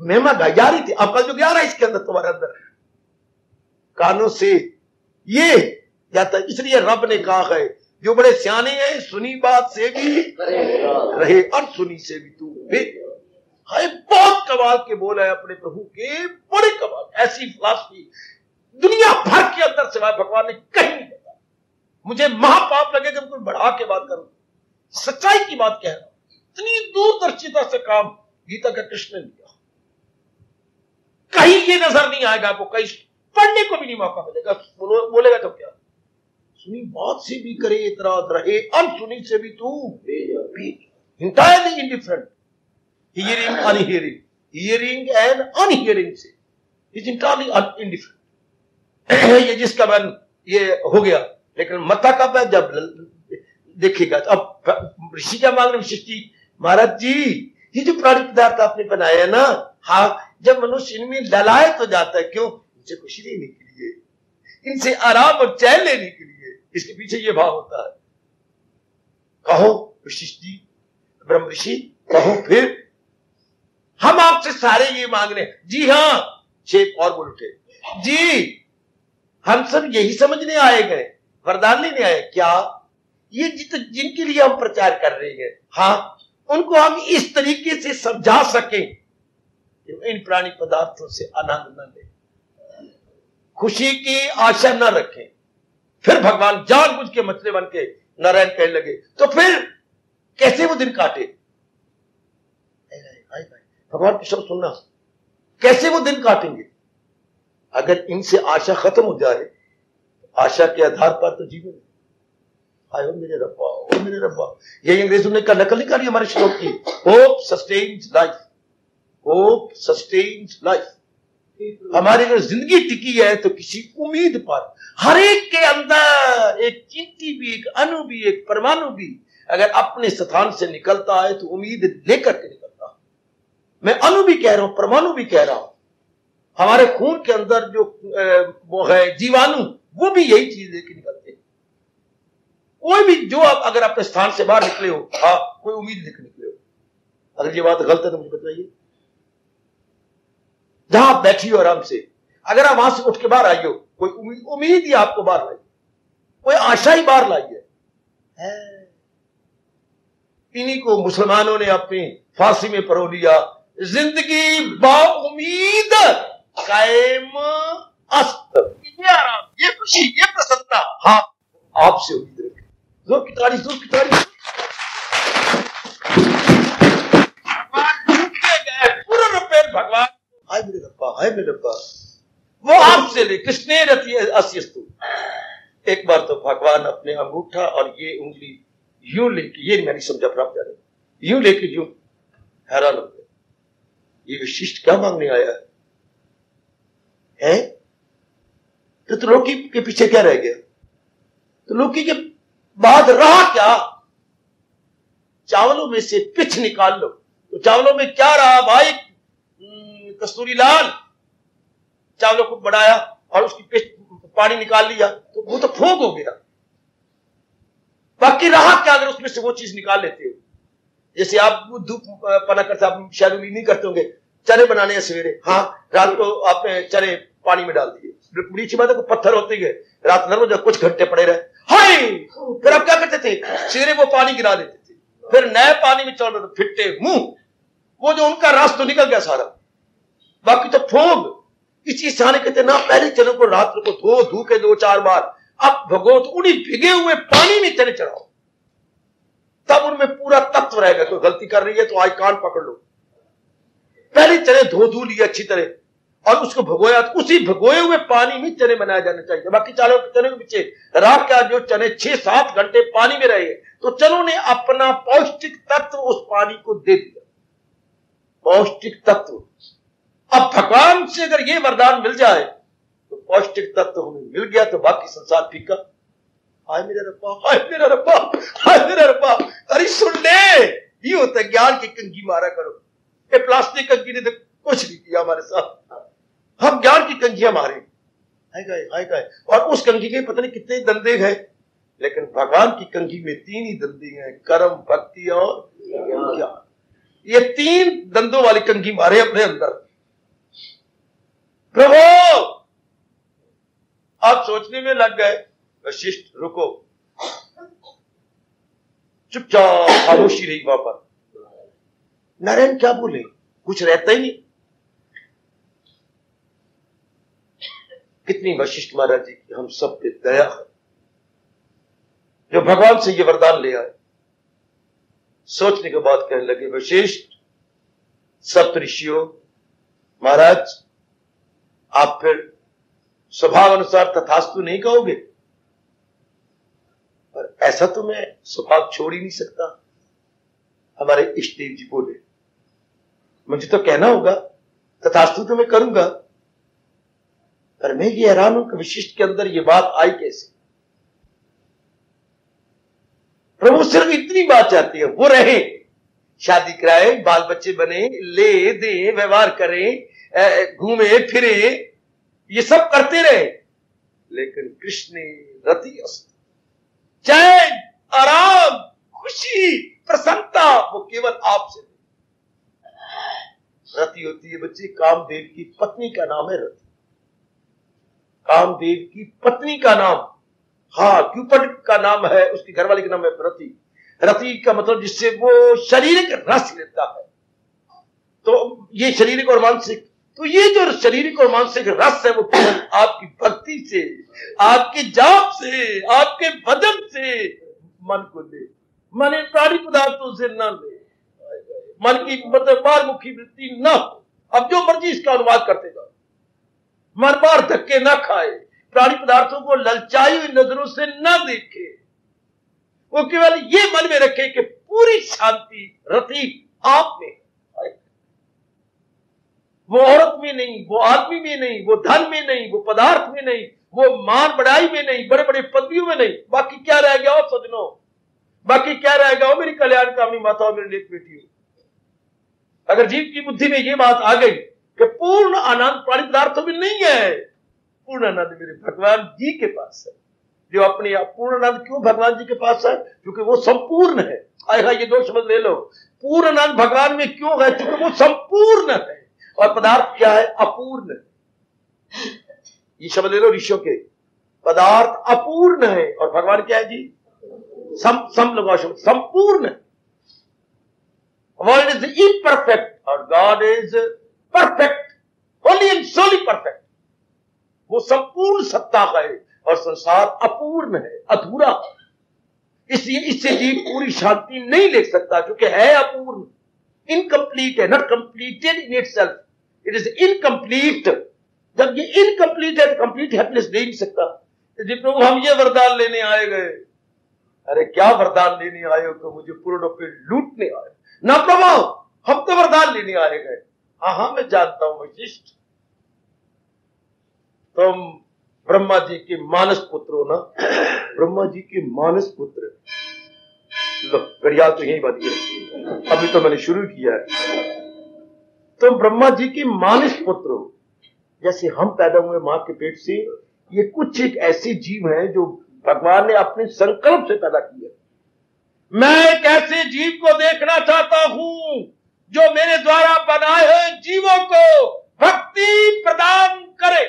महिमा जा रही थी, अब कलयुग जा रहा है इसके अंदर, तुम्हारे अंदर। कानों से ये जाता, इसलिए रब ने कहा है, जो बड़े सियाने हैं सुनी बात से भी रहे और सुनी से भी तू भी। बहुत कमाल के बोल है अपने प्रभु के, बड़े कमाल, ऐसी फिलॉसफी दुनिया भर के अंदर सिवाय भगवान ने कहीं नहीं बताया। मुझे महापाप लगे जब कोई बढ़ा के बात करूं, सच्चाई की बात कह रहा हूं। इतनी दूरदर्शिता से काम गीता का कृष्ण ने लिया, कहीं ये नजर नहीं आएगा आपको, कहीं पढ़ने को भी नहीं मौका मिलेगा। बोलेगा तो क्या, सुनी बात से भी करे इतराज रहे, अनसुनी से भी तू entirely indifferent, hearing unhearing, hearing and unhearing से इज इंटायरली इंडिफरेंट। ये जिसका मन ये हो गया, लेकिन मता का मैं जब देखेगा तो अब ऋषि क्या मांग रहे शिष्टि, महाराज जी ये जो प्राणी पदार्थ आपने बनाया ना, हाँ जब मनुष्य इनमें ललायत हो जाता है, क्यों, इनसे खुशी लेने के लिए, इनसे आराम और चैन लेने के लिए, इसके पीछे ये भाव होता है। कहो वशिष्ठ जी, ब्रह्म ऋषि कहो, फिर हम आपसे सारे ये मांग रहे हैं। जी हाँ, शेख और बोल उठे, जी हम सब यही समझने आए गए, वरदान लेने आए। क्या, ये जिनके लिए हम प्रचार कर रहे हैं, हाँ उनको हम इस तरीके से समझा सकें कि इन प्राणी पदार्थों से आनंद न ले, खुशी की आशा न रखें। फिर भगवान जानबूझ के मछली बन के नारायण कहने लगे, तो फिर कैसे वो दिन काटे। भगवान की शब्द सुनना, कैसे वो दिन काटेंगे। अगर इनसे आशा खत्म हो जाए, आशा के आधार पर तो जीवन। आयो मेरे रब्बा, ओ मेरे रब्बा, ये अंग्रेजों ने नकल नहीं करी हमारे श्लोक की। Hope sustains life, hope sustains life. हमारी अगर जिंदगी टिकी है तो किसी उम्मीद पर, हर एक के अंदर एक चींटी भी, एक अणु भी, एक परमाणु भी अगर अपने स्थान से निकलता है तो उम्मीद लेकर के निकलता है। मैं अणु भी कह रहा हूं, परमाणु भी कह रहा हूं। हमारे खून के अंदर जो वो है जीवाणु, वो भी यही चीज लेके निकलते हैं। कोई भी जो आप अगर अपने स्थान से बाहर निकले हो, हाँ कोई उम्मीद लेकर निकले हो। अगर ये बात गलत है तो मुझे बताइए। जहां आप बैठी हो आराम से, अगर आप वहां से उठ के बाहर आई हो, कोई उम्मीद ही आपको बाहर लाई, कोई आशा ही बाहर लाई है। इन्हीं को मुसलमानों ने अपनी फांसी में परो लिया। जिंदगी बाउम्मीद कायम अस्त, ये आराम, ये खुशी, ये प्रसन्नता, हाँ आपसे उम्मीद रखें। जोर की ताड़ी, जोर की ताड़ी। भगवान झुके गए, पूरा रुपये भगवान, हाय मेरे रब्बा, हाय मेरे रब्बा, वो आपसे ले कृष्णे रति अस्यस्तु। एक बार तो भगवान अपने अंगूठा और ये उंगली यूं लेके, ये मैंने समझा प्राप्त जा रहे, यूं लेके यूं हैरान हो गए, ये विशिष्ट क्या मांगने आया है? तो त्रिलोकी के पीछे क्या रह गया? त्रिलोकी के बाद रहा क्या? चावलों में से पिछ निकाल लो, तो चावलों में क्या रहा भाई? कस्तूरी लाल चावलों को बढ़ाया और उसकी पिछ पानी निकाल लिया, तो वो तो फोग हो गया। बाकी रहा क्या अगर उसमें से वो चीज निकाल लेते हो? जैसे आप धूप पना करते, आप शायद उम्मीद नहीं करते होंगे, चने बनाने हैं सवेरे, हाँ रात को आपने चने पानी में डाल दिए, बड़ी अच्छी बात है, पत्थर होते गए, रात नर्म जब कुछ घंटे पड़े रहे, हाय फिर आप क्या करते थे? सवेरे वो पानी गिरा देते थे, फिर नए पानी में चल रहे थे, फिट्टे मुंह, वो जो उनका रास तो निकल गया सारा, बाकी तो फोग। इसी सहाने कहते ना, पहले चनों को रात को धो के 2-4 बार, अब भगो तो उन्हीं भिगे हुए पानी में चने चढ़ाओ, तब उनमें पूरा तत्व रहेगा। कोई गलती कर रही है तो आई कान पकड़ लो। पहले चने धो लिए अच्छी तरह और उसको भगोया, तो उसी भगोए हुए पानी में चने बनाए जाने चाहिए। बाकी चारों चने के पीछे रात का जो चने 6-7 घंटे पानी में रहे, तो चनों ने अपना पौष्टिक तत्व उस पानी को दे दिया, पौष्टिक तत्व। अब भगवान से अगर ये वरदान मिल जाए तो पौष्टिक तत्व हमें मिल गया, तो बाकी संसार फीका। हाय मेरा रब्बा, हाय मेरा रब्बा, हाय मेरा रब्बा। अरे सुन ले, ये होता है ज्ञान की कंघी मारा करो। ये प्लास्टिक कंघी ने तो कुछ नहीं किया हमारे साथ, हम ज्ञान की कंघियां मारे, हाय गए। और उस कंघी के पता नहीं कितने दंदे हैं, लेकिन भगवान की कंघी में 3 ही दंदे हैं, कर्म, भक्ति और ज्ञान। ये 3 दंदों वाली कंघी मारे अपने अंदर। प्रभु आप सोचने में लग गए, वशिष्ठ रुको, चुपचाप खामोशी रही वहां पर। नारायण क्या बोले, कुछ रहता ही नहीं। कितनी वशिष्ठ महाराज जी की हम सब पे दया है, जो भगवान से ये वरदान ले आए। सोचने के बाद कहने लगे, वशिष्ठ सप्तऋषियों, महाराज आप फिर स्वभाव अनुसार तथास्तु नहीं कहोगे, पर ऐसा तो मैं स्वभाव छोड़ ही नहीं सकता। हमारे इष्ट देव जी बोले, मुझे तो कहना होगा, तथास्तु तो मैं करूंगा, पर मैं ये हैरान हूं कि वशिष्ठ के अंदर ये बात आई कैसे। प्रभु सिर्फ इतनी बात चाहती है, वो रहे, शादी कराए, बाल बच्चे बने, ले दे, व्यवहार करें, घूमे फिरे, ये सब करते रहे, लेकिन कृष्ण रति अस्त, चैन, आराम, खुशी, प्रसन्नता वो केवल आपसे। रति होती है बच्चे कामदेव की पत्नी का नाम है रति। कामदेव की पत्नी का नाम, हाँ, क्यूपिड का नाम है, उसकी घरवाली का नाम है रति। रति का मतलब जिससे वो शारीरिक रस लेता है। तो ये शारीरिक और मानसिक, तो ये जो शारीरिक और मानसिक रस है वो केवल आपकी भक्ति से, आपके जाप से, आपके भजन से मन को ले। मन इन प्राणी पदार्थों से न ले, मन की मतलब बारमुखी वृत्ति न हो। अब जो मर्जी इसका अनुवाद करते जाओ, मन बार धक्के न खाए, प्राणी पदार्थों को ललचाई हुई नजरों से न देखे, वो केवल ये मन में रखे कि पूरी शांति रति आप में, वो औरत में नहीं, वो आदमी में नहीं, वो धन में नहीं, वो पदार्थ में नहीं, वो मान बढ़ाई में नहीं, बड़े बड़े पदवियों में नहीं। बाकी क्या रह गया हो सजनों, बाकी क्या रहेगा हो मेरी कल्याण कामनी माताओं, मेरी नेक बेटियों। अगर जीव की बुद्धि में ये बात आ गई कि पूर्ण आनंद प्राणी पदार्थों में नहीं है, पूर्ण आनंद मेरे भगवान जी के पास है। जो अपने आप पूर्ण आनंद क्यों भगवान जी के पास है? क्योंकि वो संपूर्ण है। आएगा ये दो शब्द ले लो, पूर्ण आनंद भगवान में क्यों है? क्योंकि वो संपूर्ण है, और पदार्थ क्या है? अपूर्ण। ये शब्द ले लो ऋषियों के, पदार्थ अपूर्ण है और भगवान क्या है जी? सम लगाओ शब्द, संपूर्ण। वर्ल्ड इज इम्परफेक्ट और God is perfect, holy and solely perfect. वो संपूर्ण सत्ता है और संसार अपूर्ण है, अधूरा। इसलिए इससे जीव पूरी शांति नहीं ले सकता, क्योंकि है अपूर्ण, इनकम्प्लीट है, not completed in itself, it is incomplete. जब ये इनकम्प्लीट है तो कंप्लीट हैप्पीनेस दे नहीं सकता। जी प्रभु हम ये वरदान लेने आए गए। अरे क्या वरदान लेने आए हो कि मुझे पूर्ण रूप में लूटने आए? ना प्रभु, हम तो वरदान लेने आए गए। हाँ मैं जानता हूं वशिष्ठ, तुम ब्रह्मा जी के मानस पुत्र हो ना, ब्रह्मा जी के मानस पुत्र। लो घड़ियाल तो यही बात है, अभी तो मैंने शुरू किया है। तुम ब्रह्मा जी के मानस पुत्र हो। जैसे हम पैदा हुए मां के पेट से, ये कुछ एक ऐसे जीव हैं जो भगवान ने अपने संकल्प से पैदा किया। मैं एक ऐसे जीव को देखना चाहता हूं जो मेरे द्वारा बनाए हुए जीवों को भक्ति प्रदान करे,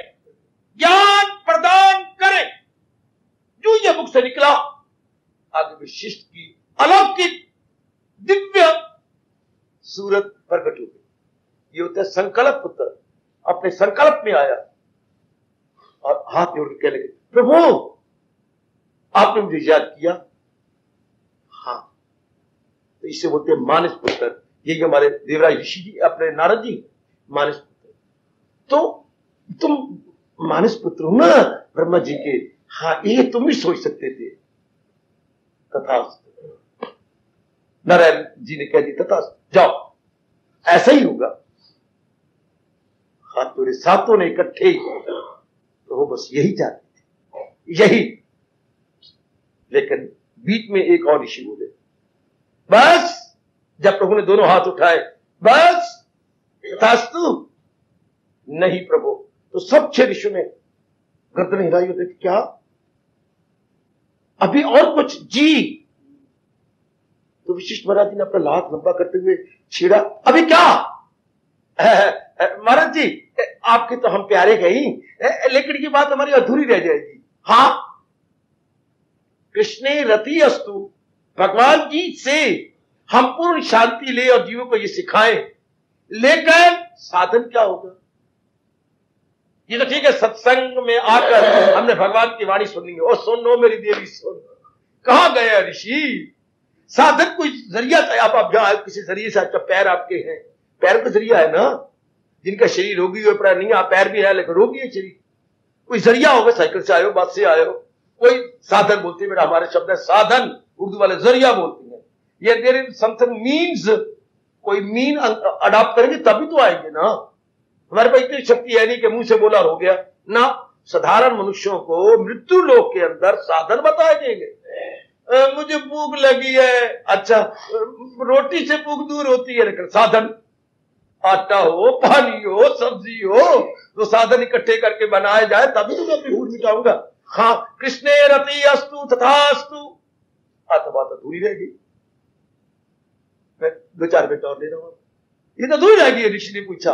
ज्ञान प्रदान करे। जो ये मुख से निकला, आगे विशिष्ट की अलौकिक दिव्य सूरत प्रकट हो गई। ये होता है संकल्प पुत्र, अपने संकल्प में आया और हाथ जोड़ के लगे, प्रभु आपने मुझे याद किया। हाँ, तो इसे बोलते हैं मानस पुत्र। यही हमारे देवराज ऋषि जी, अपने नारद जी मानस पुत्र। तो तुम मानस पुत्र हो ना ब्रह्मा जी के। हाँ, ये तुम भी सोच सकते थे। तथास्तु, नारायण जी ने कह दिया तथास्तु, जाओ ऐसा ही होगा। हाथ जोड़े सातों ने इकट्ठे, तो वो बस यही चाहते थे, यही। लेकिन बीच में एक और ऋषि बोले, बस। जब प्रभु ने दोनों हाथ उठाए, बस तथास्तु। नहीं प्रभु। तो सब 6 ऋषियों ने गर्दन हिलाई होते, क्या अभी और कुछ जी? तो वशिष्ठ महाराज जी ने अपना हाथ लंबा करते हुए छेड़ा, अभी क्या? महाराज जी आपके तो हम प्यारे गए ही, लेकिन ये बात हमारी अधूरी रह जाएगी। हाँ, कृष्णे रति अस्तु, भगवान जी से हम पूर्ण शांति ले और जीवों को ये सिखाएं, लेकिन साधन क्या होगा? ये तो ठीक है, सत्संग में आकर हमने भगवान की वाणी सुनी है, और सुनो मेरी देवी सुन। कहां गए ऋषि? साधन कोई जरिया था, आप जहां किसी जरिए से आपका पैर आपके हैं, पैर का जरिया है ना, जिनका शरीर रोगी हो प्राय नहीं, आप पैर भी है लेकिन रोगी है शरीर, कोई जरिया होगा, साइकिल से आयो, बस से आयो, कोई साधन बोलते हैं, हमारे शब्द है साधन, उर्दू वाले जरिया बोलते हैं। ये देयर इज समथिंग मीन्स, कोई मीन अडॉप्ट करेंगे तभी तो आएंगे ना। हमारे पास इतनी शक्ति है नहीं कि मुंह से बोला हो गया ना। साधारण मनुष्यों को मृत्यु लोक के अंदर साधन बताए जाएंगे। मुझे भूख लगी है, अच्छा रोटी से भूख दूर होती है, लेकिन साधन आटा हो, पानी हो, सब्जी हो, तो साधन इकट्ठे करके बनाए जाए तभी तो मैं अपनी भूख मिटाऊंगा। हाँ, कृष्णे रति अस्तु तथास्तु, अथवा तो अधूरी रहेगी। मैं 2-4 मिनट और ले रहा हूं, ये तो अधूरी रहेगी। ऋषि ने पूछा,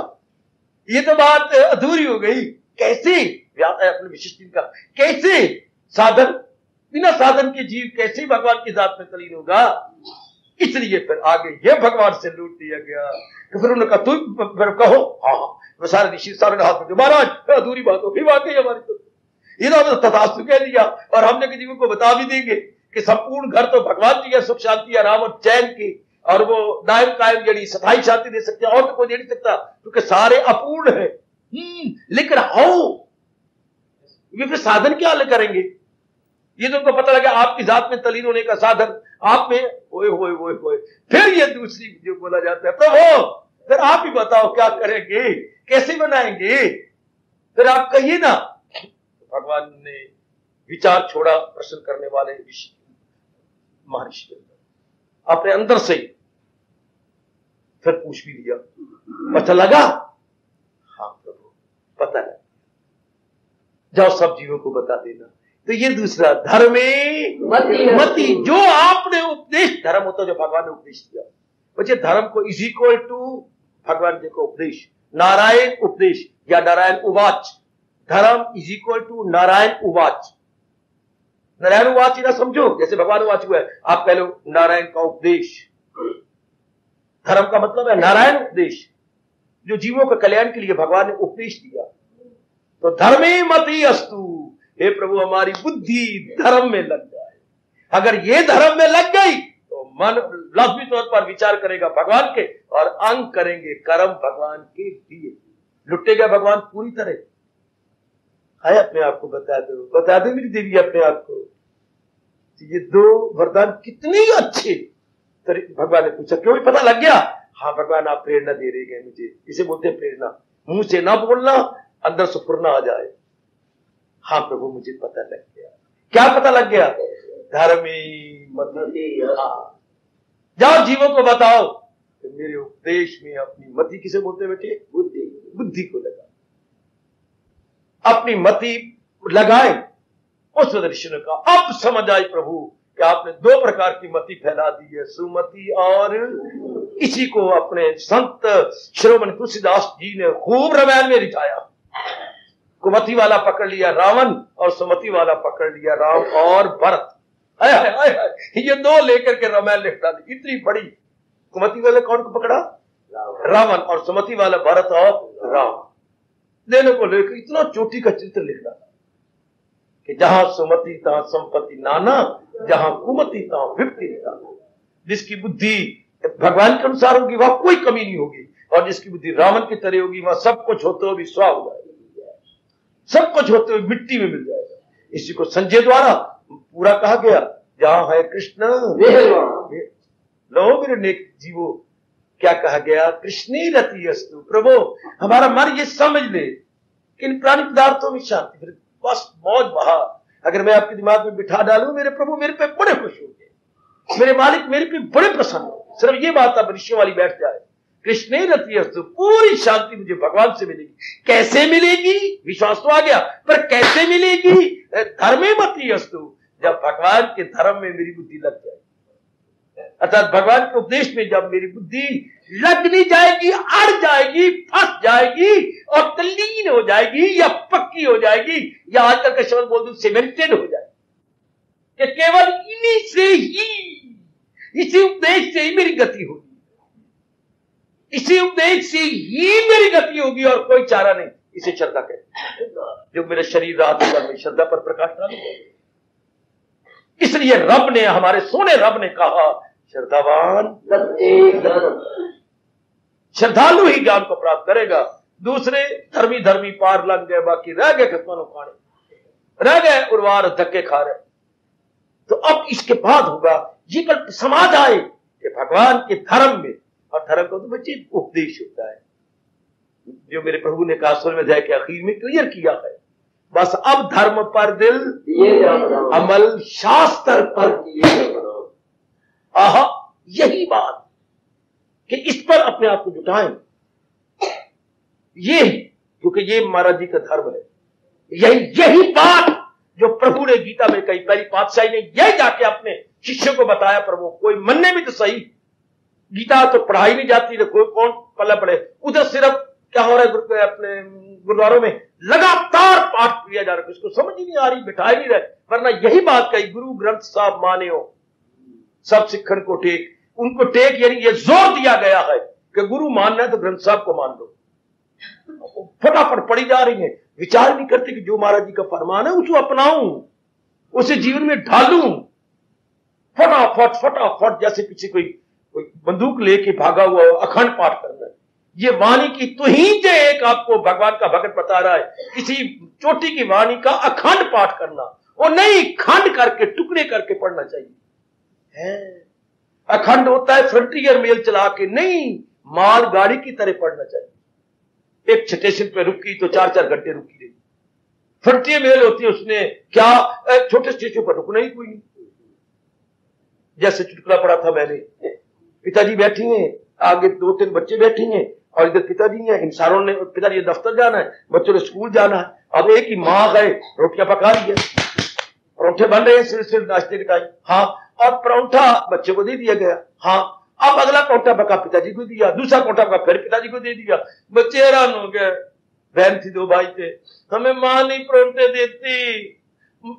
ये तो बात अधूरी हो गई, कैसे अपने विशिष्ट का, कैसे साधन, बिना साधन के जीव कैसे भगवान की जात में तलीन होगा? इसलिए फिर आगे ये भगवान से लूट दिया गया। तो फिर उन्होंने कहा तुम फिर कहो। हाँ, सारे ऋषि सारे हाथ में, महाराज अधूरी बात हो गई वाकई हमारी, तो ये तो तथास्तु कह दिया, और हमने जीवों को बता भी देंगे कि संपूर्ण घर तो भगवान जी है, सुख शांति आराम और चैन की, और वो दायम कायम जड़ी सथाई शांति दे सकते हैं, और तो कोई दे नहीं सकता, क्योंकि सारे अपूर्ण है। लेकिन हाउ, ये फिर साधन क्या करेंगे? ये तो उनको पता लगा आपकी जात में तलीन होने का साधन आप में, ओए होए होए होए। फिर ये दूसरी जो बोला जाता है, प्रभु फिर आप ही बताओ क्या करेंगे, कैसे बनाएंगे, फिर आप कहिए ना। भगवान ने विचार छोड़ा प्रश्न करने वाले ऋषि महर्षि के अंदर, अपने अंदर से ही फिर पूछ भी लिया, पता लगा? हाँ प्रभु पता है, जाओ सब जीवों को बता देना। तो ये दूसरा धर्मे मति, जो आपने उपदेश, धर्म होता जो भगवान ने उपदेश दिया, बच्चे धर्म को इज इक्वल टू भगवान जी को उपदेश, नारायण उपदेश या नारायण उवाच, धर्म इज इक्वल टू नारायण उवाच। नारायण उवाच ना समझो जैसे भगवान उवाच हुआ है, आप कह लो नारायण का उपदेश। धर्म का मतलब है नारायण उपदेश, जो जीवों के कल्याण के लिए भगवान ने उपदेश दिया। तो धर्मे मति अस्तु, हे प्रभु हमारी बुद्धि धर्म में लग जाए। अगर ये धर्म में लग गई तो मन लफ्जी तौर पर विचार करेगा भगवान के, और अंग करेंगे कर्म भगवान के दिए। लुटेगा भगवान पूरी तरह। है अपने आप को बता दो मेरी देवी अपने आप को, ये 2 वरदान कितने अच्छे। भगवान ने पूछा क्यों, पता लग गया? हाँ भगवान आप प्रेरणा दे रहे हैं मुझे, इसे बोलते हैं प्रेरणा, मुंह से ना बोलना अंदर से फुरना आ जाए। हाँ प्रभु मुझे पता लग गया। क्या पता लग गया? धर्मी मति। जाओ जीवों को बताओ कि मेरे उपदेश में अपनी मति, किसे बोलते हैं बेटे? बुद्धि को लगा, अपनी मति लगाए। उस दृश्य ने कहा अब समझ आई प्रभु कि आपने 2 प्रकार की मति फैला दी है, सुमति और इसी को अपने संत श्रोमणी तुलसीदास जी ने खूब रामायण में रिझाया। कुमति वाला पकड़ लिया रावण, और सुमति वाला पकड़ लिया राम और भरत। ये 2 लेकर के रामायण लिख डाली, इतनी बड़ी। कुमति वाले कौन को पकड़ा? रावण, और सुमति वाला भरत और राम, लेने को लेकर इतना चोटी का चित्र लिख डाला कि जहां सुमति तहां संपत्ति नाना, जहां कुमति तहां विपत्ति नाना। जिसकी बुद्धि भगवान के अनुसार होगी वहां कोई कमी नहीं होगी, और जिसकी बुद्धि रावण की तरह होगी वहां सब कुछ होते हुए भी स्वाह हो जाएगा, सब कुछ होते हुए मिट्टी में मिल जाएगा। इसी को संजय द्वारा पूरा कहा गया, जहां है कृष्ण लो मेरे नेक जीवो, क्या कहा गया? कृष्णी रति अस्तु। प्रभु हमारा मन ये समझ ले कि इन प्राणी पदार्थों में शांति, फिर बस मौज बहा। अगर मैं आपके दिमाग में बिठा डालूं मेरे प्रभु मेरे पे बड़े खुश होंगे, मेरे मालिक मेरे पे बड़े प्रसन्न होंगे, सिर्फ ये बात अब ऋषियों वाली बैठ जाए, कृष्णे रति अस्तु, पूरी शांति मुझे भगवान से मिलेगी। कैसे मिलेगी? विश्वास तो आ गया, पर कैसे मिलेगी? धर्मे मति अस्तु, जब भगवान के धर्म में मेरी बुद्धि लग जाएगी, अर्थात भगवान के उपदेश में जब मेरी बुद्धि लग नहीं जाएगी, अड़ जाएगी, फंस जाएगी और तल्लीन हो जाएगी, या पक्की हो जाएगी, या आजकल का शब्द बोल दूं सीमेंटेड हो जाएगी, कि केवल इन्हीं से ही, इसी उपदेश से ही मेरी गति होगी, इसी उपदेश से ही मेरी गति होगी और कोई चारा नहीं। इसे श्रद्धा कहते हैं। जो मेरे शरीर रात में श्रद्धा पर प्रकाश डालूंगा। इसलिए रब ने, हमारे सोने रब ने कहा, श्रद्धावान श्रद्धालु ही ज्ञान को प्राप्त करेगा। दूसरे धर्मी धर्मी पार लग गए, बाकी रह गए खतमान खाने, रह गए उर्वार धक्के खा रहे। तो अब इसके बाद होगा ये कल समाज आए कि भगवान के धर्म में, और धर्म का तो बच्चे उपदेश होता है, जो मेरे प्रभु ने कहा सुर में अध्याय के आखिर में क्लियर किया है। बस अब धर्म पर दिल अमल शास्त्र पर आहा, यही बात कि इस पर अपने आप को जुटाएं, ये क्योंकि ये महाराज जी का धर्म है। यही बात जो प्रभु ने गीता में कही, पहली पातशाही ने यह जाके अपने शिष्यों को बताया, प्रभु कोई मनने भी तो सही, गीता तो पढ़ाई नहीं जाती, तो कोई कौन पल्ला पड़े। उधर सिर्फ क्या हो रहा है, अपने गुरुद्वारों में लगातार पाठ किया जा रहा है, उसको समझ ही नहीं आ रही, बिठाई नहीं रहे। वरना यही बात कही, गुरु ग्रंथ साहब माने हो सब सिखन को टेक। उनको टेक यानी ये जोर दिया गया है कि गुरु मानना है तो ग्रंथ साहब को मान लो। फटाफट पड़ी जा रही है, विचार नहीं करते कि जो महाराज जी का फरमान है उसको अपनाऊं, उसे जीवन में ढालूं। फटाफट फटाफट जैसे पीछे कोई बंदूक लेके भागा हुआ अखंड पाठ करना है। ये वाणी की तुहीन जो एक आपको भगवान का भगत बता रहा है, किसी चोटी की वाणी का अखंड पाठ करना, और नहीं खंड करके टुकड़े करके पढ़ना चाहिए। अखंड होता है फ्रंटियर मेल चला के, नहीं माल गाड़ी की तरह पढ़ना चाहिए। एक स्टेशन पे रुकी तो 4-4 घंटे रुकी रही। फ्रंटियर मेल होती है, उसने क्या छोटे स्टेशन पर रुकना ही कोई नहीं। जैसे चुटकुला पढ़ा था मैंने, पिताजी बैठी हैं, आगे 2-3 बच्चे बैठे हैं, और इधर पिताजी हैं। इन सारों ने, पिताजी दफ्तर जाना है, बच्चों ने स्कूल जाना है। अब एक ही माँ गए, रोटियां पका रही है, परोठे बन रहे हैं सिर्फ नाश्ते के टाइम, हाँ, और परोठा बच्चे को दे दिया गया, हाँ। अब अगला परोठा पका पिताजी को दिया, दूसरा परोठा पका फिर पिताजी को दे दिया। बच्चे हैरान हो गए, बहन थी, 2 भाई थे, हमें माँ नहीं परोठे देती,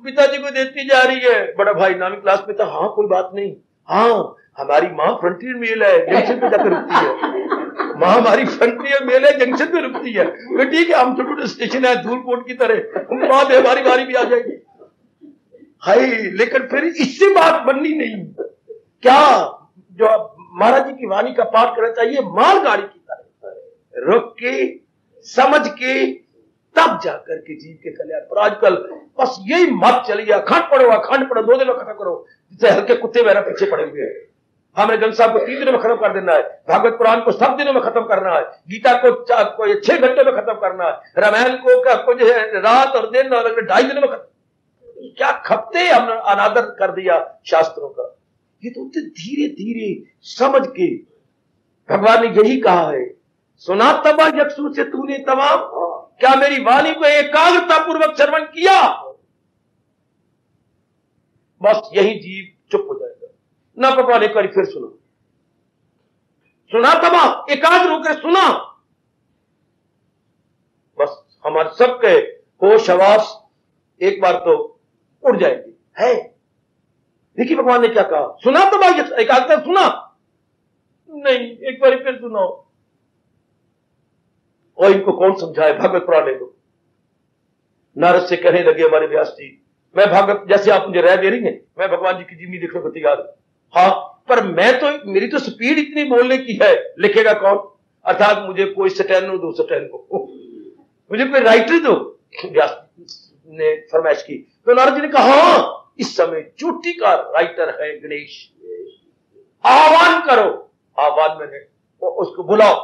पिताजी को देती जा रही है। बड़ा भाई 9वीं क्लास में था, हाँ कोई बात नहीं, हाँ हमारी माँ फ्रंटियर मेल है, जंक्शन पे जाकर रुकती है। माँ हमारी फ्रंटियर मेल है, जंक्शन पे रुकती है। तो ठीक है, हम छोटे स्टेशन है धूलकोट की तरह, बाद हमारी बारी भी आ जाएगी। हाय, लेकिन फिर इससे बात बननी नहीं। क्या जो महाराज जी की वाणी का पाठ करना चाहिए मालगाड़ी की तरह, रुक के समझ के तब जाकर के जीव के कल्याण पर। आजकल बस यही मत चलिए, अखंड पढ़ो 2 दिन में खत्म करो, जैसे हल्के कुत्ते मेरा पीछे पड़े हुए हैं। हमें ग्रंथ साहब को 3 दिनों में खत्म कर देना है, भागवत पुराण को 7 दिनों में खत्म करना है, गीता को 6 घंटे में खत्म करना है, रामायण को जो है रात और दिन और 2.5 दिनों में खत्म। क्या खपते हमने अनादर कर दिया शास्त्रों का। ये तो धीरे धीरे समझ के, भगवान ने यही कहा है, सुना तबा यक्षु से तूने तमाम, क्या मेरी वाणी को एकाग्रता पूर्वक श्रवण किया, बस यही जीव चुप हो जाएगा। ना भगवान एक बार फिर सुना तबा, एकाग्र होकर सुना, बस हमारे सबके होश हवास एक बार तो उड़ जाएगी है। देखिए भगवान ने क्या कहा, सुना तो भाई, एकाग्रता सुना नहीं, एक बार फिर सुनाओ। और इनको कौन समझाए, भागवत पुराण ले लो। नारद से कहने लगे हमारे व्यास जी, मैं भागवत, जैसे आप मुझे राय दे रही हैं, मैं भगवान जी की जीवनी देखने को तैयार हूं, हाँ, पर मैं तो, मेरी तो स्पीड इतनी बोलने की है, लिखेगा कौन? अर्थात मुझे कोई स्टैनो दो, स्टैनो मुझे कोई राइटर दो, व्यास ने फरमाइश की। तो नारद जी ने कहा, हाँ, इस समय चोटी का राइटर है गणेश, आह्वान करो। आह्वान मैंने उसको बुलाओ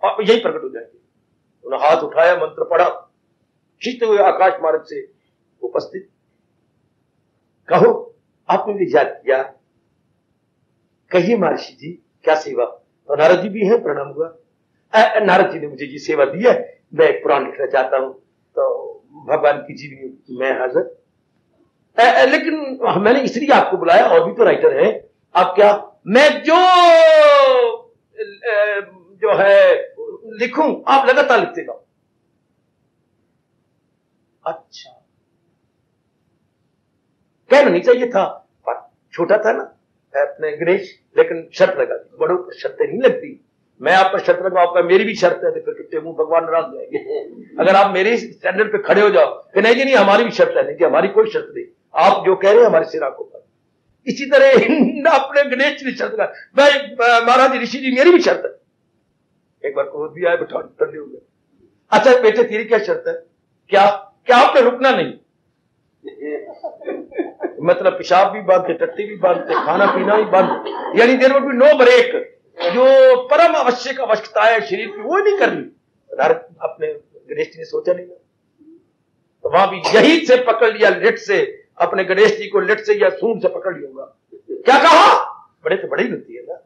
और यही प्रकट हो जाएगी। उन्होंने हाथ उठाया, मंत्र पढ़ा, खींचते हुए आकाश मार्ग से उपस्थित, कहो आपने मुझे याद किया, कहिए महर्षि जी क्या सेवा। तो नारद जी भी हैं, प्रणाम हुआ। नारद जी ने मुझे ये सेवा दी है, मैं एक पुराण लिखना चाहता हूं, तो भगवान की जीवनी में हाजिर। लेकिन मैंने इसलिए आपको बुलाया, और भी तो राइटर है, आप क्या, मैं जो है लिखूं, आप लगातार लिखते जाओ। अच्छा, कहना नहीं चाहिए था, पर छोटा था ना अपने गणेश, लेकिन शर्त लगा दी। बड़ों पर शर्तें नहीं लगती, मैं आप पर शर्त लगाऊंगा, मेरी भी शर्त है, तो फिर कितने मुंह भगवान नाराज हो जाएंगे। अगर आप मेरे स्टैंडर्ड पे खड़े हो जाओ कि नहीं जी नहीं हमारी भी शर्त है, नहीं जी हमारी कोई शर्त नहीं, आप जो कह रहे हैं हमारे सिर आंखों पर। इसी तरह अपने गणेश जी ने शर्त लगा, भाई महाराज ऋषि जी मेरी भी शर्त है। एक बार क्रोध भी आए, बैठा ठंडे हो गए। अच्छा बेटे तेरी क्या शर्त है? क्या क्या आपने रुकना नहीं? मतलब पेशाब भी बंद थे, टट्टी भी बंद थे, खाना पीना भी बंद, यानी there would be no break. जो परम आवश्यक आवश्यकता है शरीर की वो नहीं करनी। अपने गणेश जी ने सोचा नहीं था, तो वहां भी यही से पकड़ लिया, लिट से, अपने गणेश जी को लिट से या सूंड से पकड़ लिया होगा। क्या कहा? बड़े तो बड़ी लगती है ना,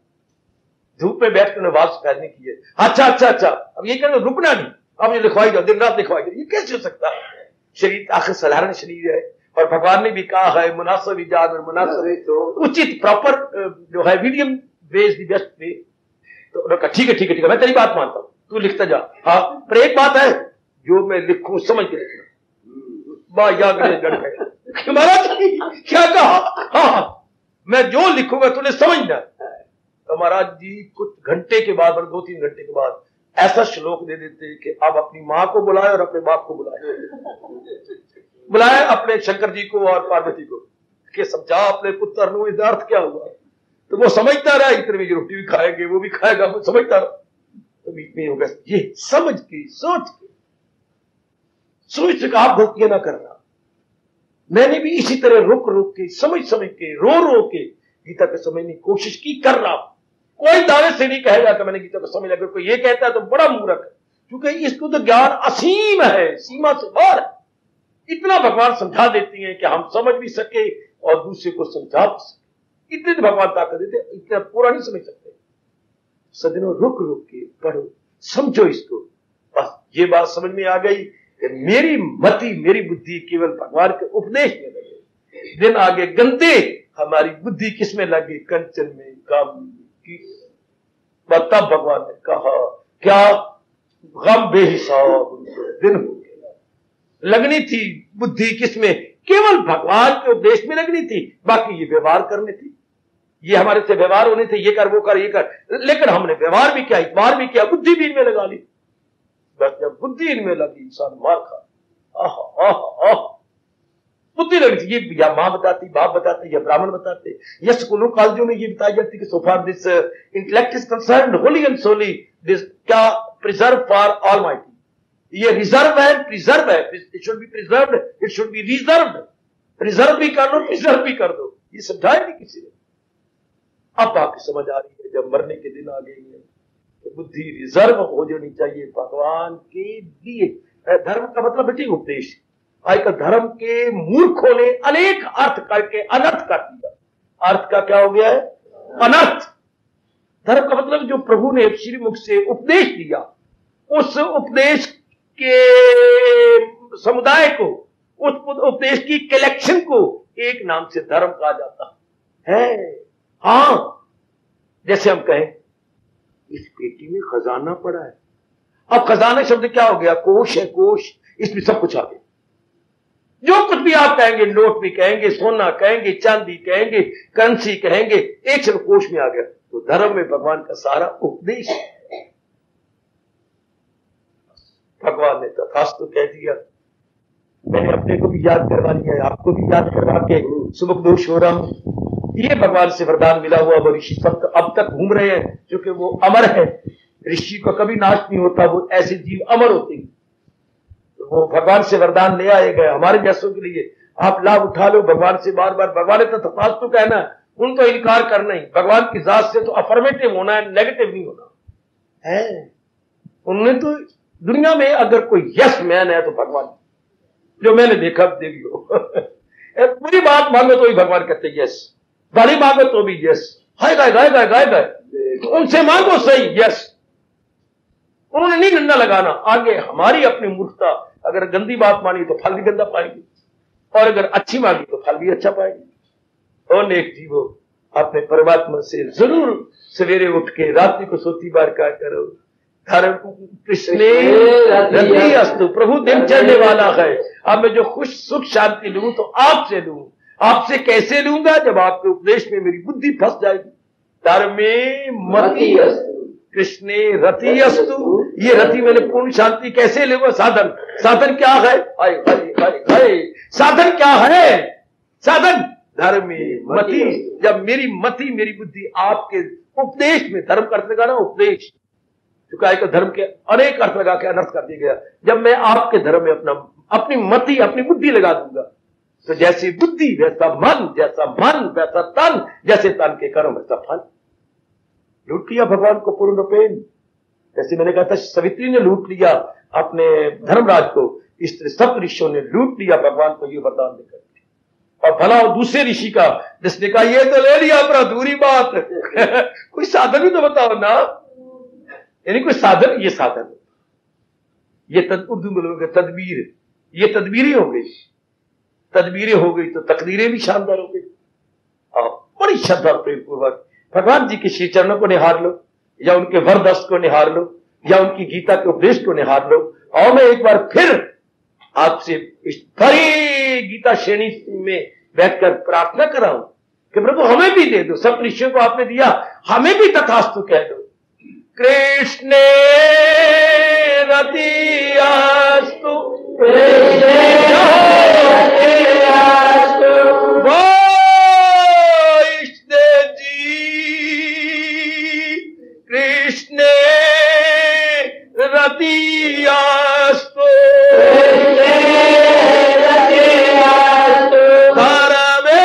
धूप में बैठ कर आवाज फैलने की है। अच्छा अच्छा अच्छा, अब ये कहना रुकना नहीं, अब ये लिखवाई जाओ, दिन रात लिखवाई जाओ, ये कैसे हो सकता है? शरीर आखिर साधारण शरीर है, और भगवान ने भी कहा है मुनासिब इजाद और मुनासिब उचित प्रॉपर जो है medium way is the best way. तो उन्होंने कहा ठीक है ठीक है ठीक है, मैं तेरी बात मानता हूं, तू लिखता जा। हाँ पर एक बात है, जो मैं लिखूं समझ के लिखना। महाराज क्या कहा? हाँ मैं जो लिखूंगा तूने समझना। तो महाराज जी कुछ घंटे के बाद, 2-3 घंटे के बाद ऐसा श्लोक दे देते कि अब अपनी मां को बुलाए और अपने बाप को बुलाए, बुलाए अपने शंकर जी को और पार्वती को कि समझा अपने पुत्र नु इसका अर्थ क्या हुआ। तो वो समझता रहा, इतने में रोटी भी खाएंगे, वो भी खाएगा, वो समझता रहा। तो बीच में होगा ये समझ के सोच के आप गलतियां ना करना। मैंने भी इसी तरह रुक रुक के समझ के रो के गीता को समझने की कोशिश की, कर रहा हूं। कोई दावे से नहीं कहेगा कि मैंने गीता को समझ लिया। अगर कोई ये कहता है तो बड़ा मूर्ख है, क्योंकि इसको तो ज्ञान असीम है, सीमा से बाहर है। इतना भगवान समझा देती हैं कि हम समझ भी सके और दूसरे को समझा भी सके। इतने तो भगवान ताकत देते, इतना पूरा नहीं समझ सकते। सज्जनों रुक रुक के पढ़ो, समझो इसको। बस ये बात समझ में आ गई कि मेरी मति मेरी बुद्धि केवल भगवान के उपदेश में लगे। दिन आगे गंदे हमारी बुद्धि किसमें लगी? कंचन में, काम की। तब भगवान ने कहा क्या गम बेहिसाब दिन हो गया। लगनी थी बुद्धि किसमें? केवल भगवान के उपदेश में लगनी थी, बाकी ये व्यवहार करने थी, ये हमारे से व्यवहार होने थे, ये कर वो कर ये कर। लेकिन हमने व्यवहार भी किया, इतबार भी किया, बुद्धि भी इनमें लगा ली। बस जब बुद्धि इनमें लगी इंसान मार खा। बुद्धि लगी थी, ये या मां बताती, बाप बताते, या ब्राह्मण बताते, या स्कूलों कॉलेजों में ये बताई जाती कि so far this intellect is concerned wholly and solely this क्या प्रिजर्व फॉर ऑलमाइटी। ये रिजर्व है, प्रिजर्व है, it should be preserved, it should be reserved. Reserve भी कर लो, प्रिजर्व भी कर दो, ये समझाया नहीं किसी ने। अब आपकी समझ आ रही है, जब मरने के दिन आ गई है तो बुद्धि रिजर्व हो जानी चाहिए भगवान के लिए। धर्म का मतलब बेटी उपदेश। आजकल धर्म के मूर्खों ने अनेक अर्थ करके अनर्थ कर दिया। अर्थ का क्या हो गया है? अनर्थ। धर्म का मतलब जो प्रभु ने श्रीमुख से उपदेश दिया, उस उपदेश के समुदाय को, उस उपदेश की कलेक्शन को एक नाम से धर्म कहा जाता है। हाँ जैसे हम कहें इस पेटी में खजाना पड़ा है। अब खजाना शब्द क्या हो गया? कोश है, कोश, इसमें सब कुछ आ गया। जो कुछ भी आप कहेंगे, नोट भी कहेंगे, सोना कहेंगे, चांदी कहेंगे, करेंसी कहेंगे, एक शब्द कोश में आ गया। तो धर्म में भगवान का सारा उपदेश है। भगवान ने तथास्तु कह दिया। मैंने अपने को भी याद करवा लिया है, आपको भी याद करवा के सुमुख दोष हो रहा हूं। ये भगवान से वरदान मिला हुआ वो ऋषि सब अब तक घूम रहे हैं, क्योंकि वो अमर है। ऋषि को कभी नाश नहीं होता, वो ऐसे जीव अमर होते हैं। तो वो भगवान से वरदान ले आए गए हमारे जैसों के लिए। आप लाभ उठा लो भगवान से बार बार। भगवान ने तो तथास्तु कहना है, उन तो इनकार करना ही। भगवान की जात से तो अफर्मेटिव होना है, नेगेटिव नहीं होना है। उन्होंने तो दुनिया में अगर कोई यस मैन है तो भगवान, जो मैंने देखा देख लो। पूरी बात मांगो तो ही भगवान कहते यस, गाली मांगो तो भी यस, हाय गाय गाय गाय गाय गाय, तो उनसे मांगो सही यस। उन्होंने नहीं डंडा लगाना। आगे हमारी अपनी मूर्खता, अगर गंदी बात मानी तो फल भी गंदा पाएगी, और अगर अच्छी मांगी तो फल भी अच्छा पाएगी। और नेक जीवो अपने परमात्मा से जरूर सवेरे उठ के रात्रि को सोती बार क्या करो, धर्म कृष्णे रति अस्तु, प्रभु दिन चढ़ने वाला है। अब मैं जो खुश सुख शांति लूं तो आपसे लूं। आपसे कैसे लूंगा? जब आपके उपदेश में मेरी बुद्धि फंस जाएगी। धर्मे मति अस्तु, कृष्णे रति अस्तु। ये रति मैंने पूर्ण शांति कैसे लेगा? साधन, साधन क्या है? हाय हाय हाय हाय, साधन क्या है? साधन धर्मी मति। जब मेरी मति, मेरी बुद्धि आपके उपदेश में, धर्म का अर्थ लगा ना उपदेश, चुका है धर्म के अनेक अर्थ लगा के अनर्थ कर दिया गया। जब मैं आपके धर्म में अपनी मति, अपनी बुद्धि लगा दूंगा, तो जैसी बुद्धि वैसा मन, जैसा मन वैसा तन, जैसे तन के कर्म वैसा फल। लूट लिया भगवान को पूर्ण रूपेण। जैसे मैंने कहा था, सवित्री ने लूट लिया अपने धर्मराज को, इस तरह सब ऋषियों ने लूट लिया भगवान को ये वरदान देकर। और भला दूसरे ऋषि का जिसने कहा ये तो ले लिया पर अधूरी बात कोई साधन भी तो बताओ ना, यानी कोई साधन, ये साधन, ये उर्दू में लोग तदबीर, ये तदबीरें हो गई, तदबीरें हो गई तो तकदीरें भी शानदार हो गई। बड़ी श्रद्धा प्रेम पूर्वक भगवान जी के श्री चरणों को निहार लो, या उनके वरदस्त को निहार लो, या उनकी गीता के उपदेश को निहार लो। और मैं एक बार फिर आपसे इस बड़ी गीता श्रेणी में बैठकर प्रार्थना कर रहा हूं कि प्रभु हमें भी दे दो, सब ऋषियों को आपने दिया, हमें भी तथास्तु कह दो। कृष्णे रतियास्तु, वैष्णव जी, कृष्णे रतियास्तु, धर्मे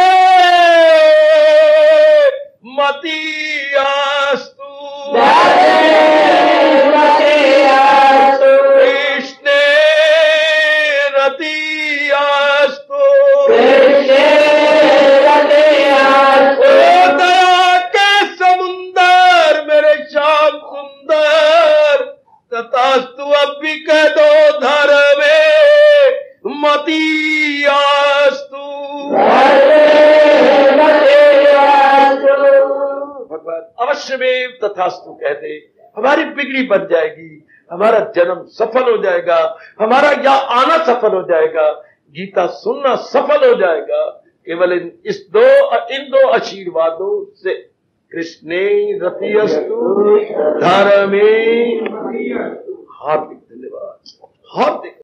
मतियास्तु, कृष्णे रतियास्तु, दया के समुंदर मेरे श्याम सुंदर, तथास्तु अब भी कह दो धर्मे मतियास्तु। भगवान अवश्य में तथास्तु कह दे, हमारी बिगड़ी बन जाएगी, हमारा जन्म सफल हो जाएगा, हमारा यहाँ आना सफल हो जाएगा, गीता सुनना सफल हो जाएगा, केवल इन दो आशीर्वादों से। कृष्णे रतियस्तु, धर्मे। हार्दिक धन्यवाद, हार्दिक।